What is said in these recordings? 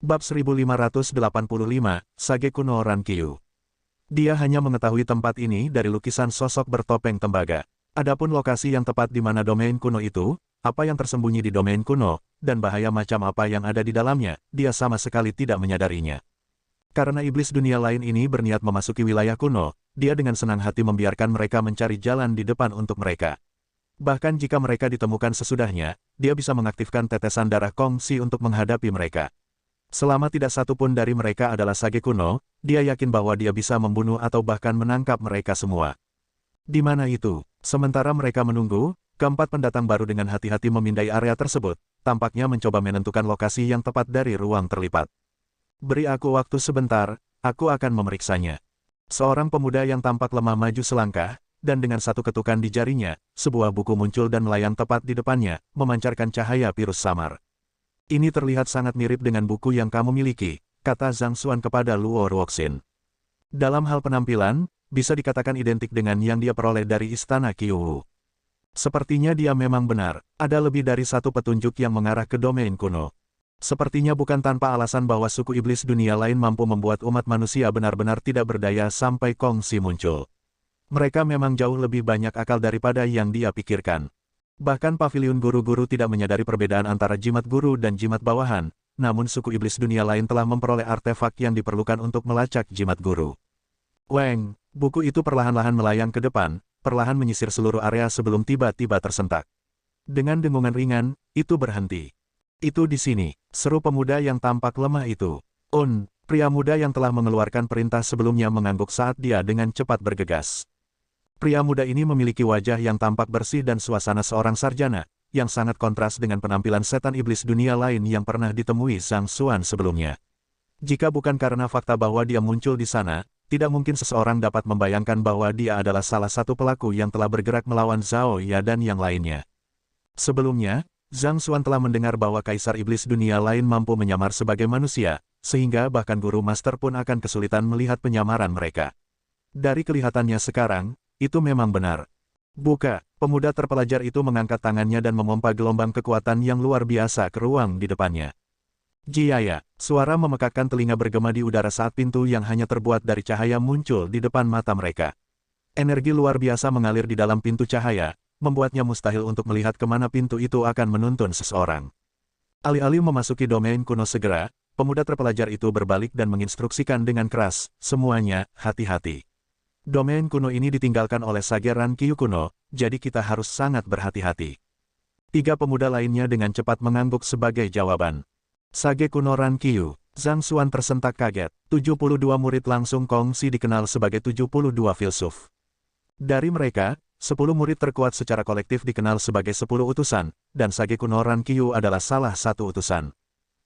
Bab 1585, Sage kuno Rankyu. Dia hanya mengetahui tempat ini dari lukisan sosok bertopeng tembaga. Adapun lokasi yang tepat di mana domain kuno itu, apa yang tersembunyi di domain kuno, dan bahaya macam apa yang ada di dalamnya, dia sama sekali tidak menyadarinya. Karena iblis dunia lain ini berniat memasuki wilayah kuno, dia dengan senang hati membiarkan mereka mencari jalan di depan untuk mereka. Bahkan jika mereka ditemukan sesudahnya, dia bisa mengaktifkan tetesan darah Kongsi untuk menghadapi mereka. Selama tidak satu pun dari mereka adalah Sage kuno, dia yakin bahwa dia bisa membunuh atau bahkan menangkap mereka semua. Di mana itu? Sementara mereka menunggu, keempat pendatang baru dengan hati-hati memindai area tersebut, tampaknya mencoba menentukan lokasi yang tepat dari ruang terlipat. Beri aku waktu sebentar, aku akan memeriksanya. Seorang pemuda yang tampak lemah maju selangkah, dan dengan satu ketukan di jarinya, sebuah buku muncul dan melayang tepat di depannya, memancarkan cahaya virus samar. Ini terlihat sangat mirip dengan buku yang kamu miliki, kata Zhang Xuan kepada Luo Ruoxin. Dalam hal penampilan, bisa dikatakan identik dengan yang dia peroleh dari Istana Qiuwu. Sepertinya dia memang benar, ada lebih dari satu petunjuk yang mengarah ke domain kuno. Sepertinya bukan tanpa alasan bahwa suku iblis dunia lain mampu membuat umat manusia benar-benar tidak berdaya sampai Kongsi muncul. Mereka memang jauh lebih banyak akal daripada yang dia pikirkan. Bahkan paviliun guru-guru tidak menyadari perbedaan antara jimat guru dan jimat bawahan, namun suku iblis dunia lain telah memperoleh artefak yang diperlukan untuk melacak jimat guru. Weng, buku itu perlahan-lahan melayang ke depan, perlahan menyisir seluruh area sebelum tiba-tiba tersentak. Dengan dengungan ringan, itu berhenti. Itu di sini, seru pemuda yang tampak lemah itu. Pria muda yang telah mengeluarkan perintah sebelumnya mengangguk saat dia dengan cepat bergegas. Pria muda ini memiliki wajah yang tampak bersih dan suasana seorang sarjana, yang sangat kontras dengan penampilan setan iblis dunia lain yang pernah ditemui Zhang Xuan sebelumnya. Jika bukan karena fakta bahwa dia muncul di sana, tidak mungkin seseorang dapat membayangkan bahwa dia adalah salah satu pelaku yang telah bergerak melawan Zhao Ya dan yang lainnya. Sebelumnya, Zhang Xuan telah mendengar bahwa kaisar iblis dunia lain mampu menyamar sebagai manusia, sehingga bahkan guru master pun akan kesulitan melihat penyamaran mereka. Dari kelihatannya sekarang, itu memang benar. Buka, pemuda terpelajar itu mengangkat tangannya dan memompa gelombang kekuatan yang luar biasa ke ruang di depannya. Jiaya, suara memekakkan telinga bergema di udara saat pintu yang hanya terbuat dari cahaya muncul di depan mata mereka. Energi luar biasa mengalir di dalam pintu cahaya, membuatnya mustahil untuk melihat kemana pintu itu akan menuntun seseorang. Alih-alih memasuki domain kuno segera, pemuda terpelajar itu berbalik dan menginstruksikan dengan keras, semuanya, hati-hati. Domain kuno ini ditinggalkan oleh Sage Rankyu kuno, jadi kita harus sangat berhati-hati. Tiga pemuda lainnya dengan cepat mengangguk sebagai jawaban. Sage kuno Rankyu, Zhang Xuan tersentak kaget, 72 murid langsung kongsi dikenal sebagai 72 filsuf. Dari mereka, 10 murid terkuat secara kolektif dikenal sebagai 10 utusan, dan Sage kuno Rankyu adalah salah satu utusan.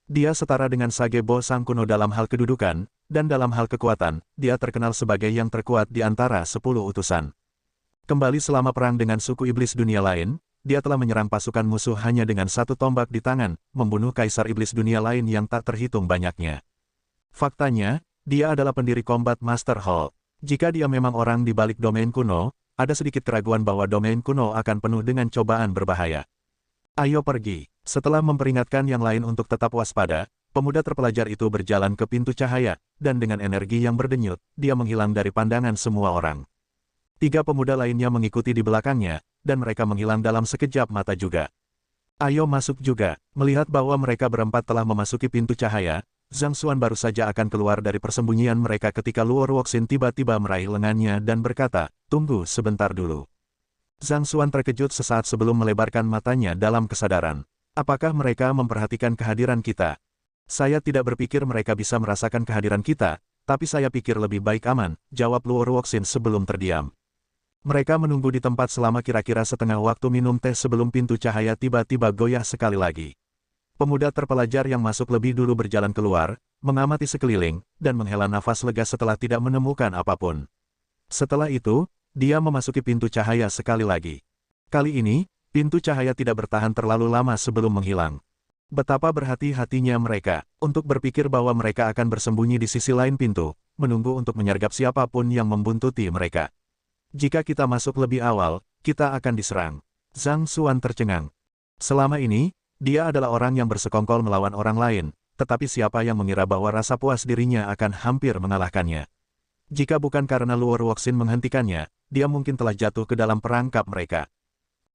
Dia setara dengan Sage Bo Sang kuno dalam hal kedudukan, dan dalam hal kekuatan, dia terkenal sebagai yang terkuat di antara 10 utusan. Kembali selama perang dengan suku iblis dunia lain, dia telah menyerang pasukan musuh hanya dengan satu tombak di tangan, membunuh kaisar iblis dunia lain yang tak terhitung banyaknya. Faktanya, dia adalah pendiri Combat Master Hall. Jika dia memang orang di balik domain kuno, ada sedikit keraguan bahwa domain kuno akan penuh dengan cobaan berbahaya. Ayo pergi. Setelah memperingatkan yang lain untuk tetap waspada, pemuda terpelajar itu berjalan ke pintu cahaya, dan dengan energi yang berdenyut, dia menghilang dari pandangan semua orang. Tiga pemuda lainnya mengikuti di belakangnya, dan mereka menghilang dalam sekejap mata juga. Ayo masuk juga. Melihat bahwa mereka berempat telah memasuki pintu cahaya, Zhang Xuan baru saja akan keluar dari persembunyian mereka ketika Luo Ruoxin tiba-tiba meraih lengannya dan berkata, "Tunggu sebentar dulu." Zhang Xuan terkejut sesaat sebelum melebarkan matanya dalam kesadaran. Apakah mereka memperhatikan kehadiran kita? Saya tidak berpikir mereka bisa merasakan kehadiran kita, tapi saya pikir lebih baik aman, jawab Luo Ruoxin sebelum terdiam. Mereka menunggu di tempat selama kira-kira setengah waktu minum teh sebelum pintu cahaya tiba-tiba goyah sekali lagi. Pemuda terpelajar yang masuk lebih dulu berjalan keluar, mengamati sekeliling, dan menghela nafas lega setelah tidak menemukan apapun. Setelah itu, dia memasuki pintu cahaya sekali lagi. Kali ini, pintu cahaya tidak bertahan terlalu lama sebelum menghilang. Betapa berhati-hatinya mereka, untuk berpikir bahwa mereka akan bersembunyi di sisi lain pintu, menunggu untuk menyergap siapapun yang membuntuti mereka. Jika kita masuk lebih awal, kita akan diserang. Zhang Xuan tercengang. Selama ini, dia adalah orang yang bersekongkol melawan orang lain, tetapi siapa yang mengira bahwa rasa puas dirinya akan hampir mengalahkannya. Jika bukan karena Luo Ruoxin menghentikannya, dia mungkin telah jatuh ke dalam perangkap mereka.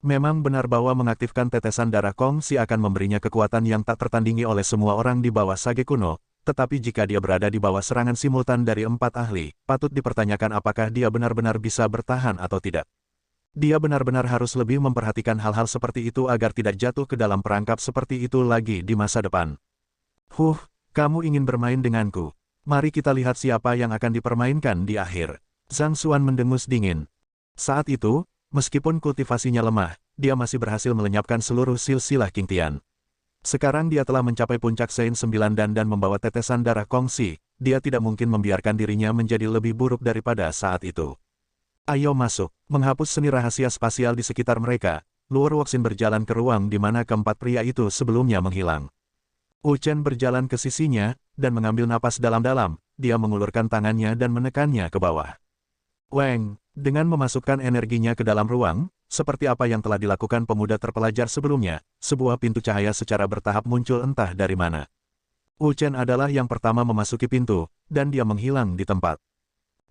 Memang benar bahwa mengaktifkan tetesan darah Kong Si akan memberinya kekuatan yang tak tertandingi oleh semua orang di bawah Sage kuno, tetapi jika dia berada di bawah serangan simultan dari 4 ahli, patut dipertanyakan apakah dia benar-benar bisa bertahan atau tidak. Dia benar-benar harus lebih memperhatikan hal-hal seperti itu agar tidak jatuh ke dalam perangkap seperti itu lagi di masa depan. Kamu ingin bermain denganku. Mari kita lihat siapa yang akan dipermainkan di akhir. Zhang Xuan mendengus dingin. Saat itu, meskipun kultivasinya lemah, dia masih berhasil melenyapkan seluruh silsilah Qing Tian. Sekarang dia telah mencapai puncak Sein 9 dan membawa tetesan darah Kong Si, dia tidak mungkin membiarkan dirinya menjadi lebih buruk daripada saat itu. Ayo masuk, menghapus seni rahasia spasial di sekitar mereka. Luo Ruoxin berjalan ke ruang di mana keempat pria itu sebelumnya menghilang. Wu Chen berjalan ke sisinya, dan mengambil napas dalam-dalam, dia mengulurkan tangannya dan menekannya ke bawah. Weng, dengan memasukkan energinya ke dalam ruang, seperti apa yang telah dilakukan pemuda terpelajar sebelumnya, sebuah pintu cahaya secara bertahap muncul entah dari mana. Wu Chen adalah yang pertama memasuki pintu, dan dia menghilang di tempat.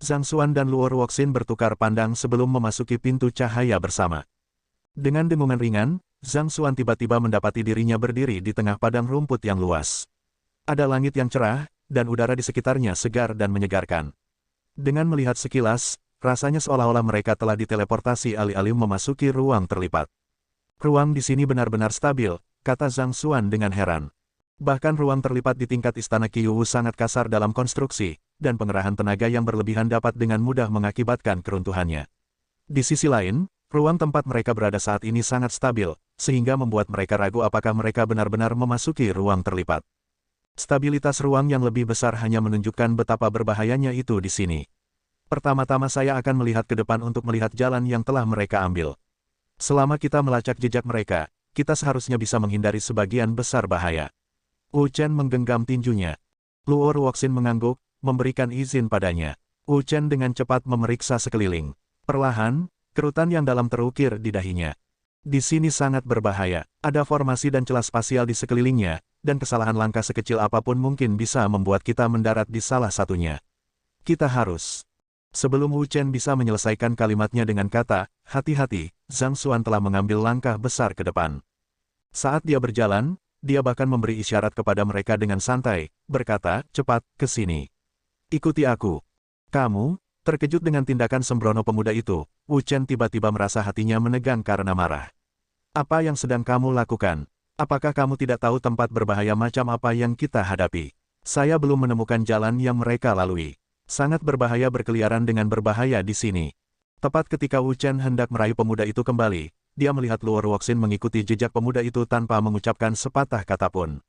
Zhang Xuan dan Luo Ruoxin bertukar pandang sebelum memasuki pintu cahaya bersama. Dengan dengungan ringan, Zhang Xuan tiba-tiba mendapati dirinya berdiri di tengah padang rumput yang luas. Ada langit yang cerah, dan udara di sekitarnya segar dan menyegarkan. Dengan melihat sekilas, rasanya seolah-olah mereka telah diteleportasi alih-alih memasuki ruang terlipat. Ruang di sini benar-benar stabil, kata Zhang Xuan dengan heran. Bahkan ruang terlipat di tingkat istana Qiyu sangat kasar dalam konstruksi, dan pengerahan tenaga yang berlebihan dapat dengan mudah mengakibatkan keruntuhannya. Di sisi lain, ruang tempat mereka berada saat ini sangat stabil, sehingga membuat mereka ragu apakah mereka benar-benar memasuki ruang terlipat. Stabilitas ruang yang lebih besar hanya menunjukkan betapa berbahayanya itu di sini. Pertama-tama saya akan melihat ke depan untuk melihat jalan yang telah mereka ambil. Selama kita melacak jejak mereka, kita seharusnya bisa menghindari sebagian besar bahaya. Wu Chen menggenggam tinjunya. Luo Ruoxin mengangguk, memberikan izin padanya. Wu Chen dengan cepat memeriksa sekeliling. Perlahan, kerutan yang dalam terukir di dahinya. Di sini sangat berbahaya, ada formasi dan celah spasial di sekelilingnya, dan kesalahan langkah sekecil apapun mungkin bisa membuat kita mendarat di salah satunya. Kita harus. Sebelum Wu Chen bisa menyelesaikan kalimatnya dengan kata, hati-hati, Zhang Xuan telah mengambil langkah besar ke depan. Saat dia berjalan, dia bahkan memberi isyarat kepada mereka dengan santai, berkata, cepat, ke sini. Ikuti aku. Kamu, terkejut dengan tindakan sembrono pemuda itu, Wu Chen tiba-tiba merasa hatinya menegang karena marah. Apa yang sedang kamu lakukan? Apakah kamu tidak tahu tempat berbahaya macam apa yang kita hadapi? Saya belum menemukan jalan yang mereka lalui. Sangat berbahaya berkeliaran dengan berbahaya di sini. Tepat ketika Wu Chen hendak meraih pemuda itu kembali, dia melihat Luo Ruoxin mengikuti jejak pemuda itu tanpa mengucapkan sepatah kata pun.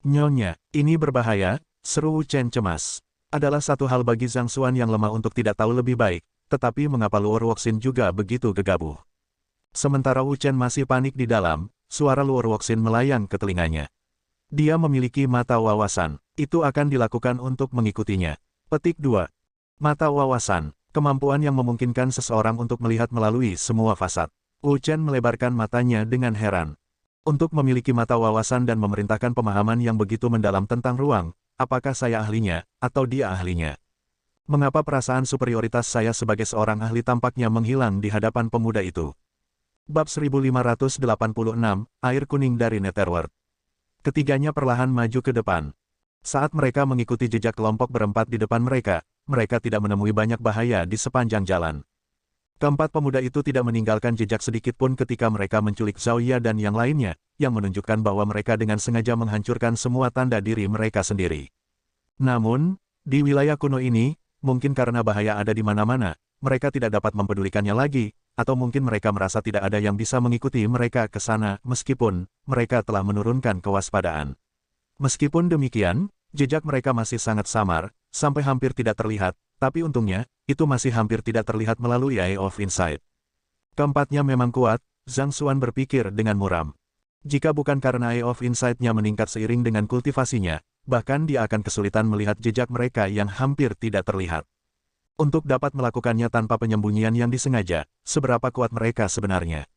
Nyonya, ini berbahaya, seru Wu Chen cemas. Adalah satu hal bagi Zhang Xuan yang lemah untuk tidak tahu lebih baik, tetapi mengapa Luo Ruoxin juga begitu gegabah? Sementara Wu Chen masih panik di dalam, suara Luo Ruoxin melayang ke telinganya. Dia memiliki mata wawasan, itu akan dilakukan untuk mengikutinya. Petik 2. Mata wawasan, kemampuan yang memungkinkan seseorang untuk melihat melalui semua fasad. Wu Chen melebarkan matanya dengan heran. Untuk memiliki mata wawasan dan memerintahkan pemahaman yang begitu mendalam tentang ruang, apakah saya ahlinya, atau dia ahlinya? Mengapa perasaan superioritas saya sebagai seorang ahli tampaknya menghilang di hadapan pemuda itu? Bab 1586, Air Kuning dari Netherworld. Ketiganya perlahan maju ke depan. Saat mereka mengikuti jejak kelompok berempat di depan mereka, mereka tidak menemui banyak bahaya di sepanjang jalan. Keempat pemuda itu tidak meninggalkan jejak sedikit pun ketika mereka menculik Zhao Ye dan yang lainnya, yang menunjukkan bahwa mereka dengan sengaja menghancurkan semua tanda diri mereka sendiri. Namun, di wilayah kuno ini, mungkin karena bahaya ada di mana-mana, mereka tidak dapat mempedulikannya lagi, atau mungkin mereka merasa tidak ada yang bisa mengikuti mereka ke sana meskipun mereka telah menurunkan kewaspadaan. Meskipun demikian, jejak mereka masih sangat samar, sampai hampir tidak terlihat, tapi untungnya, itu masih hampir tidak terlihat melalui Eye of Insight. Keempatnya memang kuat, Zhang Xuan berpikir dengan muram. Jika bukan karena Eye of Insight-nya meningkat seiring dengan kultivasinya, bahkan dia akan kesulitan melihat jejak mereka yang hampir tidak terlihat. Untuk dapat melakukannya tanpa penyembunyian yang disengaja, seberapa kuat mereka sebenarnya?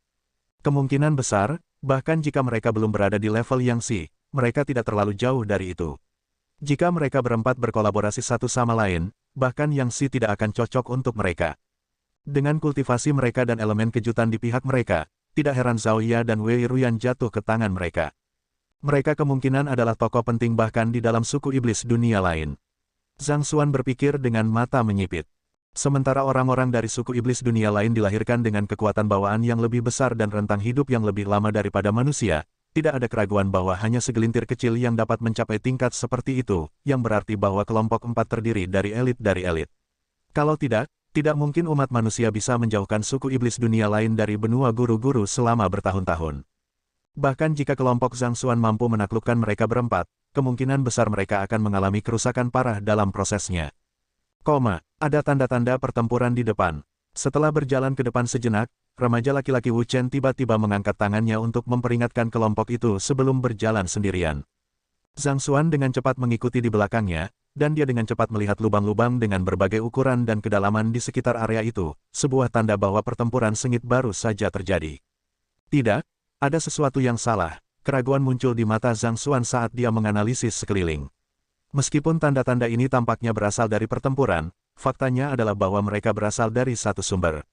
Kemungkinan besar, bahkan jika mereka belum berada di level yang Si, mereka tidak terlalu jauh dari itu. Jika mereka berempat berkolaborasi satu sama lain, bahkan Yang Si tidak akan cocok untuk mereka. Dengan kultivasi mereka dan elemen kejutan di pihak mereka, tidak heran Zhao Ya dan Wei Ruyan jatuh ke tangan mereka. Mereka kemungkinan adalah tokoh penting bahkan di dalam suku iblis dunia lain. Zhang Xuan berpikir dengan mata menyipit. Sementara orang-orang dari suku iblis dunia lain dilahirkan dengan kekuatan bawaan yang lebih besar dan rentang hidup yang lebih lama daripada manusia, tidak ada keraguan bahwa hanya segelintir kecil yang dapat mencapai tingkat seperti itu, yang berarti bahwa kelompok 4 terdiri dari elit. Kalau tidak mungkin umat manusia bisa menjauhkan suku iblis dunia lain dari benua guru-guru selama bertahun-tahun. Bahkan jika kelompok Zhang Xuan mampu menaklukkan mereka berempat, kemungkinan besar mereka akan mengalami kerusakan parah dalam prosesnya. Ada tanda-tanda pertempuran di depan. Setelah berjalan ke depan sejenak, remaja laki-laki Wu Chen tiba-tiba mengangkat tangannya untuk memperingatkan kelompok itu sebelum berjalan sendirian. Zhang Xuan dengan cepat mengikuti di belakangnya, dan dia dengan cepat melihat lubang-lubang dengan berbagai ukuran dan kedalaman di sekitar area itu, sebuah tanda bahwa pertempuran sengit baru saja terjadi. Tidak, ada sesuatu yang salah. Keraguan muncul di mata Zhang Xuan saat dia menganalisis sekeliling. Meskipun tanda-tanda ini tampaknya berasal dari pertempuran, faktanya adalah bahwa mereka berasal dari satu sumber.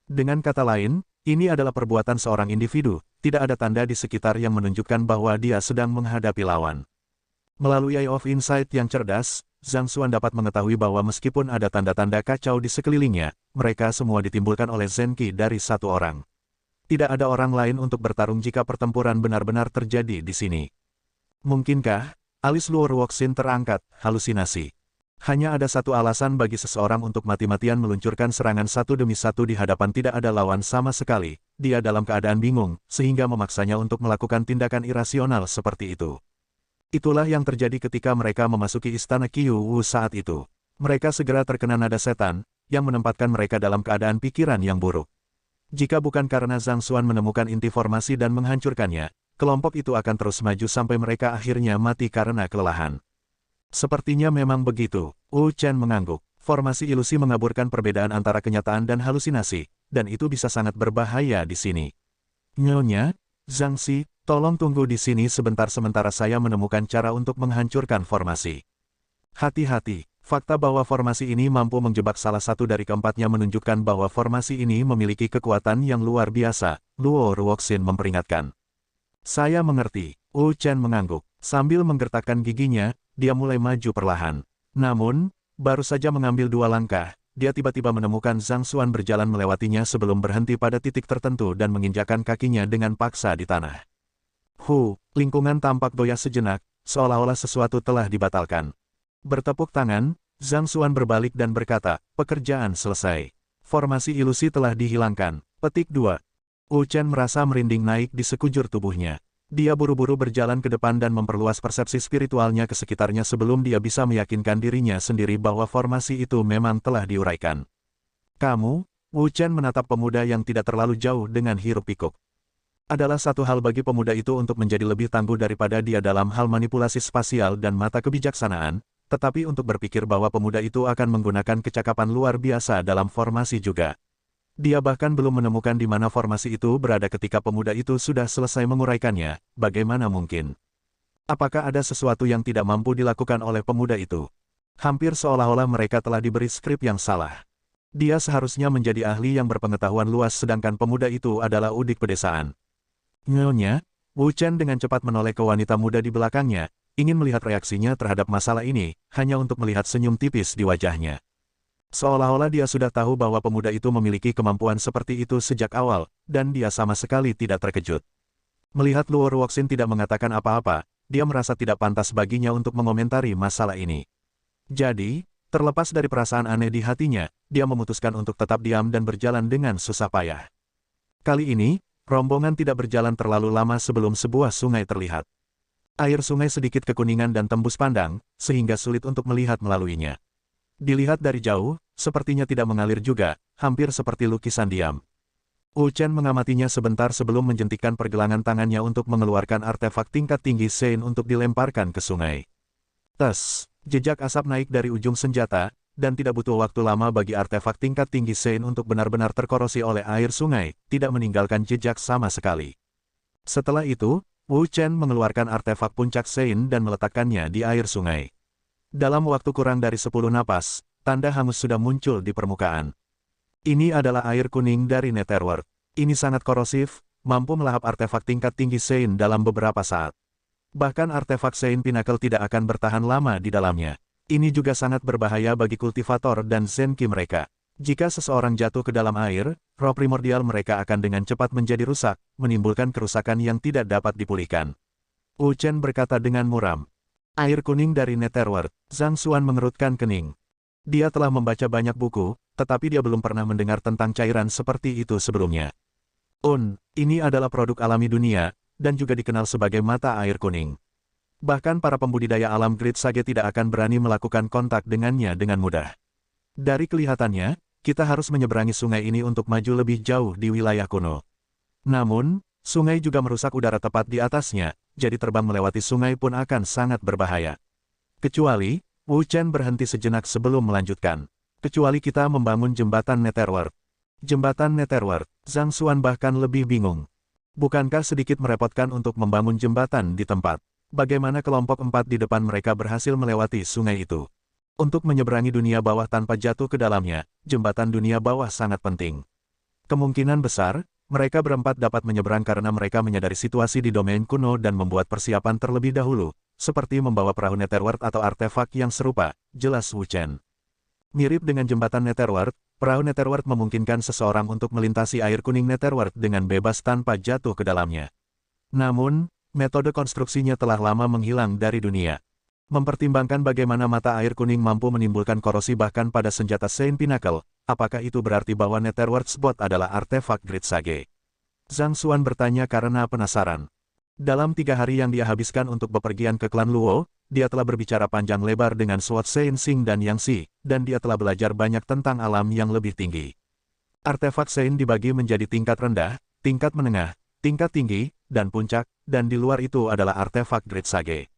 Dengan kata lain, ini adalah perbuatan seorang individu, tidak ada tanda di sekitar yang menunjukkan bahwa dia sedang menghadapi lawan. Melalui Eye of Insight yang cerdas, Zhang Xuan dapat mengetahui bahwa meskipun ada tanda-tanda kacau di sekelilingnya, mereka semua ditimbulkan oleh Zenki dari satu orang. Tidak ada orang lain untuk bertarung jika pertempuran benar-benar terjadi di sini. Mungkinkah? Alis Luo Ruoxin terangkat, halusinasi. Hanya ada satu alasan bagi seseorang untuk mati-matian meluncurkan serangan satu demi satu di hadapan tidak ada lawan sama sekali, dia dalam keadaan bingung, sehingga memaksanya untuk melakukan tindakan irasional seperti itu. Itulah yang terjadi ketika mereka memasuki istana Qiu Wu saat itu. Mereka segera terkena nada setan, yang menempatkan mereka dalam keadaan pikiran yang buruk. Jika bukan karena Zhang Xuan menemukan inti formasi dan menghancurkannya, kelompok itu akan terus maju sampai mereka akhirnya mati karena kelelahan. Sepertinya memang begitu, Wu Chen mengangguk. Formasi ilusi mengaburkan perbedaan antara kenyataan dan halusinasi, dan itu bisa sangat berbahaya di sini. Nyonya, Zhang Si, tolong tunggu di sini sebentar sementara saya menemukan cara untuk menghancurkan formasi. Hati-hati, fakta bahwa formasi ini mampu menjebak salah satu dari keempatnya menunjukkan bahwa formasi ini memiliki kekuatan yang luar biasa, Luo Ruoxin memperingatkan. Saya mengerti, Wu Chen mengangguk. Sambil menggertakkan giginya, dia mulai maju perlahan. Namun, baru saja mengambil 2 langkah, dia tiba-tiba menemukan Zhang Xuan berjalan melewatinya sebelum berhenti pada titik tertentu dan menginjakkan kakinya dengan paksa di tanah. Lingkungan tampak goyah sejenak, seolah-olah sesuatu telah dibatalkan. Bertepuk tangan, Zhang Xuan berbalik dan berkata, pekerjaan selesai. Formasi ilusi telah dihilangkan. Petik 2. Wu Chen merasa merinding naik di sekujur tubuhnya. Dia buru-buru berjalan ke depan dan memperluas persepsi spiritualnya ke sekitarnya sebelum dia bisa meyakinkan dirinya sendiri bahwa formasi itu memang telah diuraikan. Kamu, Wu Chen menatap pemuda yang tidak terlalu jauh dengan hiruk-pikuk. Adalah satu hal bagi pemuda itu untuk menjadi lebih tangguh daripada dia dalam hal manipulasi spasial dan mata kebijaksanaan, tetapi untuk berpikir bahwa pemuda itu akan menggunakan kecakapan luar biasa dalam formasi juga. Dia bahkan belum menemukan di mana formasi itu berada ketika pemuda itu sudah selesai menguraikannya, bagaimana mungkin? Apakah ada sesuatu yang tidak mampu dilakukan oleh pemuda itu? Hampir seolah-olah mereka telah diberi skrip yang salah. Dia seharusnya menjadi ahli yang berpengetahuan luas sedangkan pemuda itu adalah udik pedesaan. Nyonya, Wu Chen dengan cepat menoleh ke wanita muda di belakangnya, ingin melihat reaksinya terhadap masalah ini, hanya untuk melihat senyum tipis di wajahnya. Seolah-olah dia sudah tahu bahwa pemuda itu memiliki kemampuan seperti itu sejak awal, dan dia sama sekali tidak terkejut. Melihat Luo Ruoxin tidak mengatakan apa-apa, dia merasa tidak pantas baginya untuk mengomentari masalah ini. Jadi, terlepas dari perasaan aneh di hatinya, dia memutuskan untuk tetap diam dan berjalan dengan susah payah. Kali ini, rombongan tidak berjalan terlalu lama sebelum sebuah sungai terlihat. Air sungai sedikit kekuningan dan tembus pandang, sehingga sulit untuk melihat melaluinya. Dilihat dari jauh, sepertinya tidak mengalir juga, hampir seperti lukisan diam. Wu Chen mengamatinya sebentar sebelum menjentikkan pergelangan tangannya untuk mengeluarkan artefak tingkat tinggi Sein untuk dilemparkan ke sungai. Jejak asap naik dari ujung senjata, dan tidak butuh waktu lama bagi artefak tingkat tinggi Sein untuk benar-benar terkorosi oleh air sungai, tidak meninggalkan jejak sama sekali. Setelah itu, Wu Chen mengeluarkan artefak puncak Sein dan meletakkannya di air sungai. Dalam waktu kurang dari 10 napas, tanda hangus sudah muncul di permukaan. Ini adalah air kuning dari Netherworld. Ini sangat korosif, mampu melahap artefak tingkat tinggi Sein dalam beberapa saat. Bahkan artefak Sein Pinnacle tidak akan bertahan lama di dalamnya. Ini juga sangat berbahaya bagi kultivator dan Zenki mereka. Jika seseorang jatuh ke dalam air, roh primordial mereka akan dengan cepat menjadi rusak, menimbulkan kerusakan yang tidak dapat dipulihkan. Wu Chen berkata dengan muram. Air kuning dari Netherworld. Zhang Xuan mengerutkan kening. Dia telah membaca banyak buku, tetapi dia belum pernah mendengar tentang cairan seperti itu sebelumnya. Ini adalah produk alami dunia, dan juga dikenal sebagai mata air kuning. Bahkan para pembudidaya alam Great Sage tidak akan berani melakukan kontak dengannya dengan mudah. Dari kelihatannya, kita harus menyeberangi sungai ini untuk maju lebih jauh di wilayah kuno. Namun, sungai juga merusak udara tepat di atasnya, jadi terbang melewati sungai pun akan sangat berbahaya. Kecuali, Wu Chen berhenti sejenak sebelum melanjutkan. Kecuali kita membangun jembatan Netherworld. Jembatan Netherworld, Zhang Xuan bahkan lebih bingung. Bukankah sedikit merepotkan untuk membangun jembatan di tempat? Bagaimana kelompok 4 di depan mereka berhasil melewati sungai itu? Untuk menyeberangi dunia bawah tanpa jatuh ke dalamnya, jembatan dunia bawah sangat penting. Kemungkinan besar, mereka berempat dapat menyeberang karena mereka menyadari situasi di domain kuno dan membuat persiapan terlebih dahulu, seperti membawa perahu Netherworld atau artefak yang serupa, jelas Wu Chen. Mirip dengan jembatan Netherworld, perahu Netherworld memungkinkan seseorang untuk melintasi air kuning Netherworld dengan bebas tanpa jatuh ke dalamnya. Namun, metode konstruksinya telah lama menghilang dari dunia. Mempertimbangkan bagaimana mata air kuning mampu menimbulkan korosi bahkan pada senjata Sein Pinnacle, apakah itu berarti bahwa Netherworld Spot adalah artefak Great Sage? Zhang Xuan bertanya karena penasaran. Dalam 3 hari yang dia habiskan untuk bepergian ke klan Luo, dia telah berbicara panjang lebar dengan Sword Sein Xing dan Yang Xi, dan dia telah belajar banyak tentang alam yang lebih tinggi. Artefak Sein dibagi menjadi tingkat rendah, tingkat menengah, tingkat tinggi, dan puncak, dan di luar itu adalah artefak Great Sage.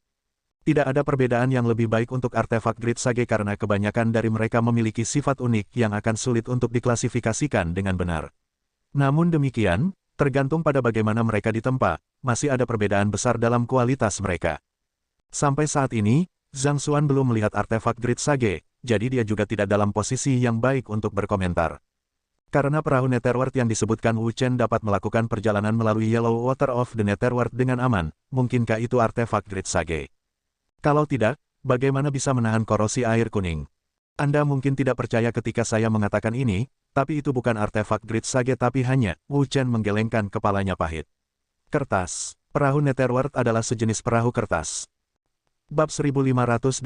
Tidak ada perbedaan yang lebih baik untuk artefak Great Sage karena kebanyakan dari mereka memiliki sifat unik yang akan sulit untuk diklasifikasikan dengan benar. Namun demikian, tergantung pada bagaimana mereka ditempa, masih ada perbedaan besar dalam kualitas mereka. Sampai saat ini, Zhang Xuan belum melihat artefak Great Sage, jadi dia juga tidak dalam posisi yang baik untuk berkomentar. Karena perahu Netherworld yang disebutkan Wu Chen dapat melakukan perjalanan melalui Yellow Water of the Netherworld dengan aman, mungkinkah itu artefak Great Sage? Kalau tidak, bagaimana bisa menahan korosi air kuning? Anda mungkin tidak percaya ketika saya mengatakan ini, tapi itu bukan artefak Great Sage tapi hanya, Wu Chen menggelengkan kepalanya pahit. Kertas. Perahu Netherworld adalah sejenis perahu kertas. Bab 1587,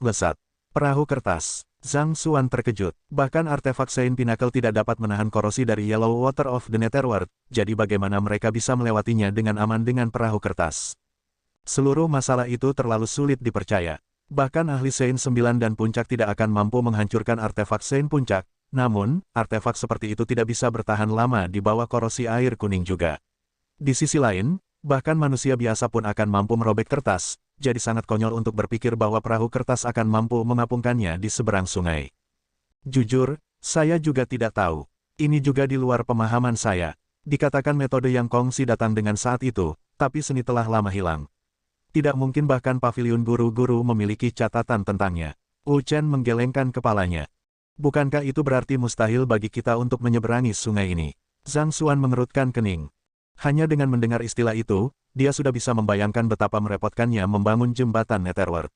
Lesat. Perahu kertas. Zhang Xuan terkejut. Bahkan artefak Sein Pinnacle tidak dapat menahan korosi dari Yellow Water of the Netherworld, jadi bagaimana mereka bisa melewatinya dengan aman dengan perahu kertas? Seluruh masalah itu terlalu sulit dipercaya. Bahkan ahli Sein 9 dan Puncak tidak akan mampu menghancurkan artefak Sein Puncak, namun, artefak seperti itu tidak bisa bertahan lama di bawah korosi air kuning juga. Di sisi lain, bahkan manusia biasa pun akan mampu merobek kertas, jadi sangat konyol untuk berpikir bahwa perahu kertas akan mampu mengapungkannya di seberang sungai. Jujur, saya juga tidak tahu. Ini juga di luar pemahaman saya. Dikatakan metode yang kongsi datang dengan saat itu, tapi seni telah lama hilang. Tidak mungkin bahkan pavilion guru-guru memiliki catatan tentangnya. Wu Chen menggelengkan kepalanya. Bukankah itu berarti mustahil bagi kita untuk menyeberangi sungai ini? Zhang Xuan mengerutkan kening. Hanya dengan mendengar istilah itu, dia sudah bisa membayangkan betapa merepotkannya membangun jembatan Netherworld.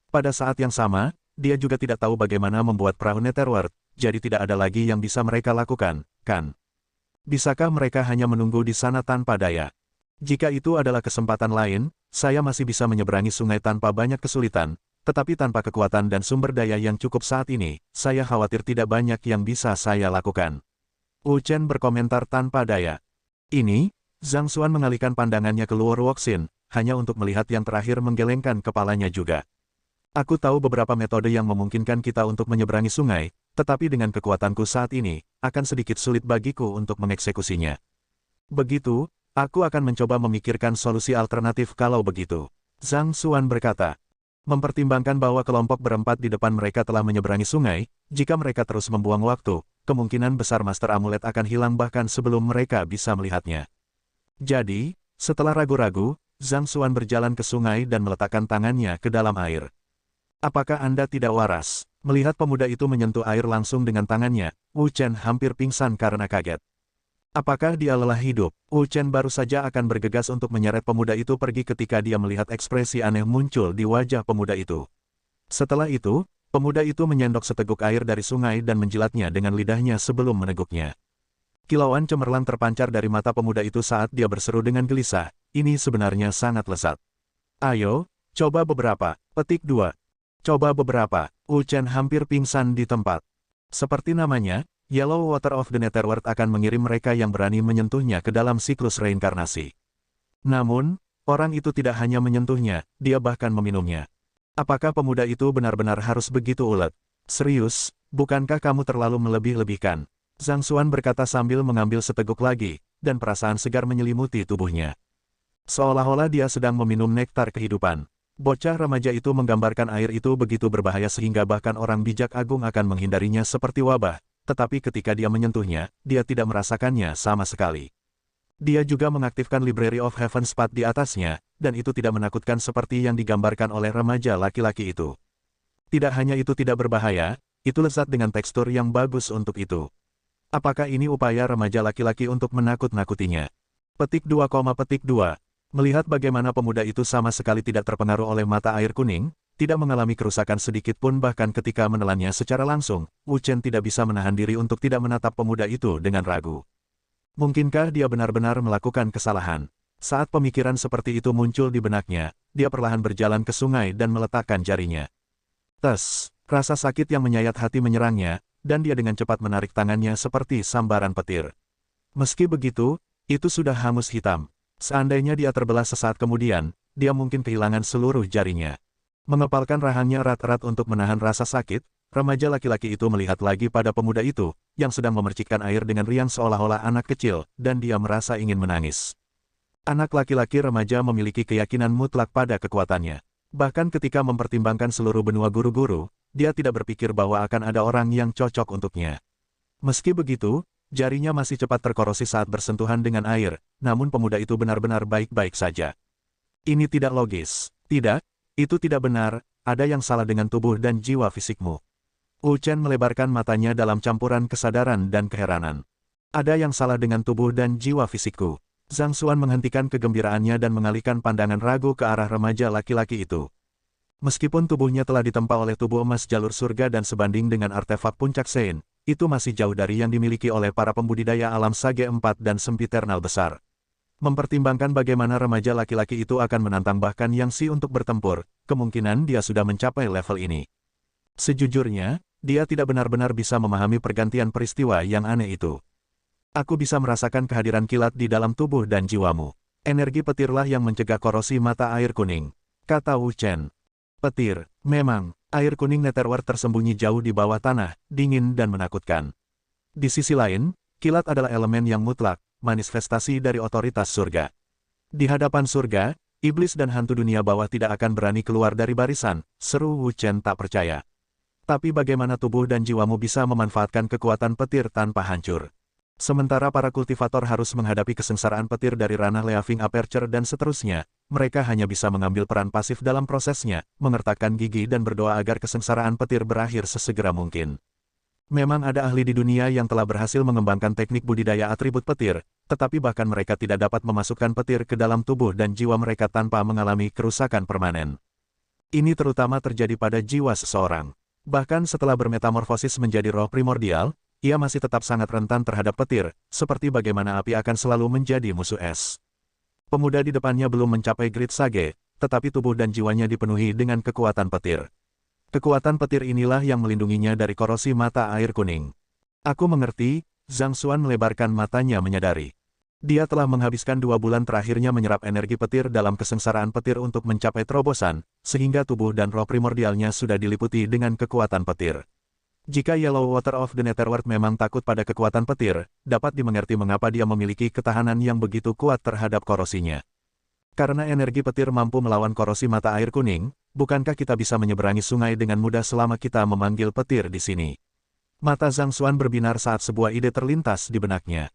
Pada saat yang sama, dia juga tidak tahu bagaimana membuat perahu Netherworld, jadi tidak ada lagi yang bisa mereka lakukan, kan? Bisakah mereka hanya menunggu di sana tanpa daya? Jika itu adalah kesempatan lain, saya masih bisa menyeberangi sungai tanpa banyak kesulitan, tetapi tanpa kekuatan dan sumber daya yang cukup saat ini, saya khawatir tidak banyak yang bisa saya lakukan. Wu Chen berkomentar tanpa daya. Ini, Zhang Xuan mengalihkan pandangannya ke luar Wuxin, hanya untuk melihat yang terakhir menggelengkan kepalanya juga. Aku tahu beberapa metode yang memungkinkan kita untuk menyeberangi sungai, tetapi dengan kekuatanku saat ini, akan sedikit sulit bagiku untuk mengeksekusinya. Begitu, aku akan mencoba memikirkan solusi alternatif kalau begitu. Zhang Xuan berkata. Mempertimbangkan bahwa kelompok berempat di depan mereka telah menyeberangi sungai, jika mereka terus membuang waktu, kemungkinan besar Master Amulet akan hilang bahkan sebelum mereka bisa melihatnya. Jadi, Setelah ragu-ragu, Zhang Xuan berjalan ke sungai dan meletakkan tangannya ke dalam air. Apakah Anda tidak waras? Melihat pemuda itu menyentuh air langsung dengan tangannya, Wu Chen hampir pingsan karena kaget. Apakah dia lelah hidup? Wu Chen baru saja akan bergegas untuk menyeret pemuda itu pergi ketika dia melihat ekspresi aneh muncul di wajah pemuda itu. Setelah itu, pemuda itu menyendok seteguk air dari sungai dan menjilatnya dengan lidahnya sebelum meneguknya. Kilauan cemerlang terpancar dari mata pemuda itu saat dia berseru dengan gelisah, ini sebenarnya sangat lezat. Ayo, coba beberapa. Petik 2. Coba beberapa. Wu Chen hampir pingsan di tempat. Seperti namanya, Yellow Water of the Netherworld akan mengirim mereka yang berani menyentuhnya ke dalam siklus reinkarnasi. Namun, orang itu tidak hanya menyentuhnya, dia bahkan meminumnya. Apakah pemuda itu benar-benar harus begitu ulet? Serius, bukankah kamu terlalu melebih-lebihkan? Zhang Xuan berkata sambil mengambil seteguk lagi, dan perasaan segar menyelimuti tubuhnya. Seolah-olah dia sedang meminum nektar kehidupan. Bocah remaja itu menggambarkan air itu begitu berbahaya sehingga bahkan orang bijak agung akan menghindarinya seperti wabah, tetapi ketika dia menyentuhnya, dia tidak merasakannya sama sekali. Dia juga mengaktifkan Library of Heaven Path di atasnya, dan itu tidak menakutkan seperti yang digambarkan oleh remaja laki-laki itu. Tidak hanya itu tidak berbahaya, itu lezat dengan tekstur yang bagus untuk itu. Apakah ini upaya remaja laki-laki untuk menakut-nakutinya? Petik 2, petik 2. Melihat bagaimana pemuda itu sama sekali tidak terpengaruh oleh mata air kuning, tidak mengalami kerusakan sedikit pun bahkan ketika menelannya secara langsung, Wu Chen tidak bisa menahan diri untuk tidak menatap pemuda itu dengan ragu. Mungkinkah dia benar-benar melakukan kesalahan? Saat pemikiran seperti itu muncul di benaknya, dia perlahan berjalan ke sungai dan meletakkan jarinya. Tes, rasa sakit yang menyayat hati menyerangnya, dan dia dengan cepat menarik tangannya seperti sambaran petir. Meski begitu, itu sudah hangus hitam. Seandainya dia terbelah sesaat kemudian, dia mungkin kehilangan seluruh jarinya. Mengepalkan rahangnya erat-erat untuk menahan rasa sakit, remaja laki-laki itu melihat lagi pada pemuda itu, yang sedang memercikkan air dengan riang seolah-olah anak kecil, dan dia merasa ingin menangis. Anak laki-laki remaja memiliki keyakinan mutlak pada kekuatannya. Bahkan ketika mempertimbangkan seluruh benua guru-guru, dia tidak berpikir bahwa akan ada orang yang cocok untuknya. Meski begitu, jarinya masih cepat terkorosi saat bersentuhan dengan air, namun pemuda itu benar-benar baik-baik saja. Ini tidak logis. Tidak, itu tidak benar, ada yang salah dengan tubuh dan jiwa fisikmu. Wu Chen melebarkan matanya dalam campuran kesadaran dan keheranan. Ada yang salah dengan tubuh dan jiwa fisikku. Zhang Xuan menghentikan kegembiraannya dan mengalihkan pandangan ragu ke arah remaja laki-laki itu. Meskipun tubuhnya telah ditempa oleh tubuh emas jalur surga dan sebanding dengan artefak puncak Sein, itu masih jauh dari yang dimiliki oleh para pembudidaya alam Sage 4 dan sempiternal besar. Mempertimbangkan bagaimana remaja laki-laki itu akan menantang bahkan Yang Si untuk bertempur, kemungkinan dia sudah mencapai level ini. Sejujurnya, dia tidak benar-benar bisa memahami pergantian peristiwa yang aneh itu. Aku bisa merasakan kehadiran kilat di dalam tubuh dan jiwamu. Energi petirlah yang mencegah korosi mata air kuning, kata Wu Chen. Petir, memang, air kuning Netherworld tersembunyi jauh di bawah tanah, dingin dan menakutkan. Di sisi lain, kilat adalah elemen yang mutlak, manifestasi dari otoritas surga. Di hadapan surga, iblis dan hantu dunia bawah tidak akan berani keluar dari barisan, seru Wu Chen tak percaya. Tapi bagaimana tubuh dan jiwamu bisa memanfaatkan kekuatan petir tanpa hancur? Sementara para kultivator harus menghadapi kesengsaraan petir dari ranah Leaving Aperture dan seterusnya, mereka hanya bisa mengambil peran pasif dalam prosesnya, mengertakkan gigi dan berdoa agar kesengsaraan petir berakhir sesegera mungkin. Memang ada ahli di dunia yang telah berhasil mengembangkan teknik budidaya atribut petir, tetapi bahkan mereka tidak dapat memasukkan petir ke dalam tubuh dan jiwa mereka tanpa mengalami kerusakan permanen. Ini terutama terjadi pada jiwa seseorang. Bahkan setelah bermetamorfosis menjadi roh primordial, ia masih tetap sangat rentan terhadap petir, seperti bagaimana api akan selalu menjadi musuh es. Pemuda di depannya belum mencapai Great Sage, tetapi tubuh dan jiwanya dipenuhi dengan kekuatan petir. Kekuatan petir inilah yang melindunginya dari korosi mata air kuning. Aku mengerti, Zhang Xuan melebarkan matanya menyadari. Dia telah menghabiskan 2 bulan terakhirnya menyerap energi petir dalam kesengsaraan petir untuk mencapai terobosan, sehingga tubuh dan roh primordialnya sudah diliputi dengan kekuatan petir. Jika Yellow Water of the Netherworld memang takut pada kekuatan petir, dapat dimengerti mengapa dia memiliki ketahanan yang begitu kuat terhadap korosinya. Karena energi petir mampu melawan korosi mata air kuning, bukankah kita bisa menyeberangi sungai dengan mudah selama kita memanggil petir di sini? Mata Zhang Xuan berbinar saat sebuah ide terlintas di benaknya.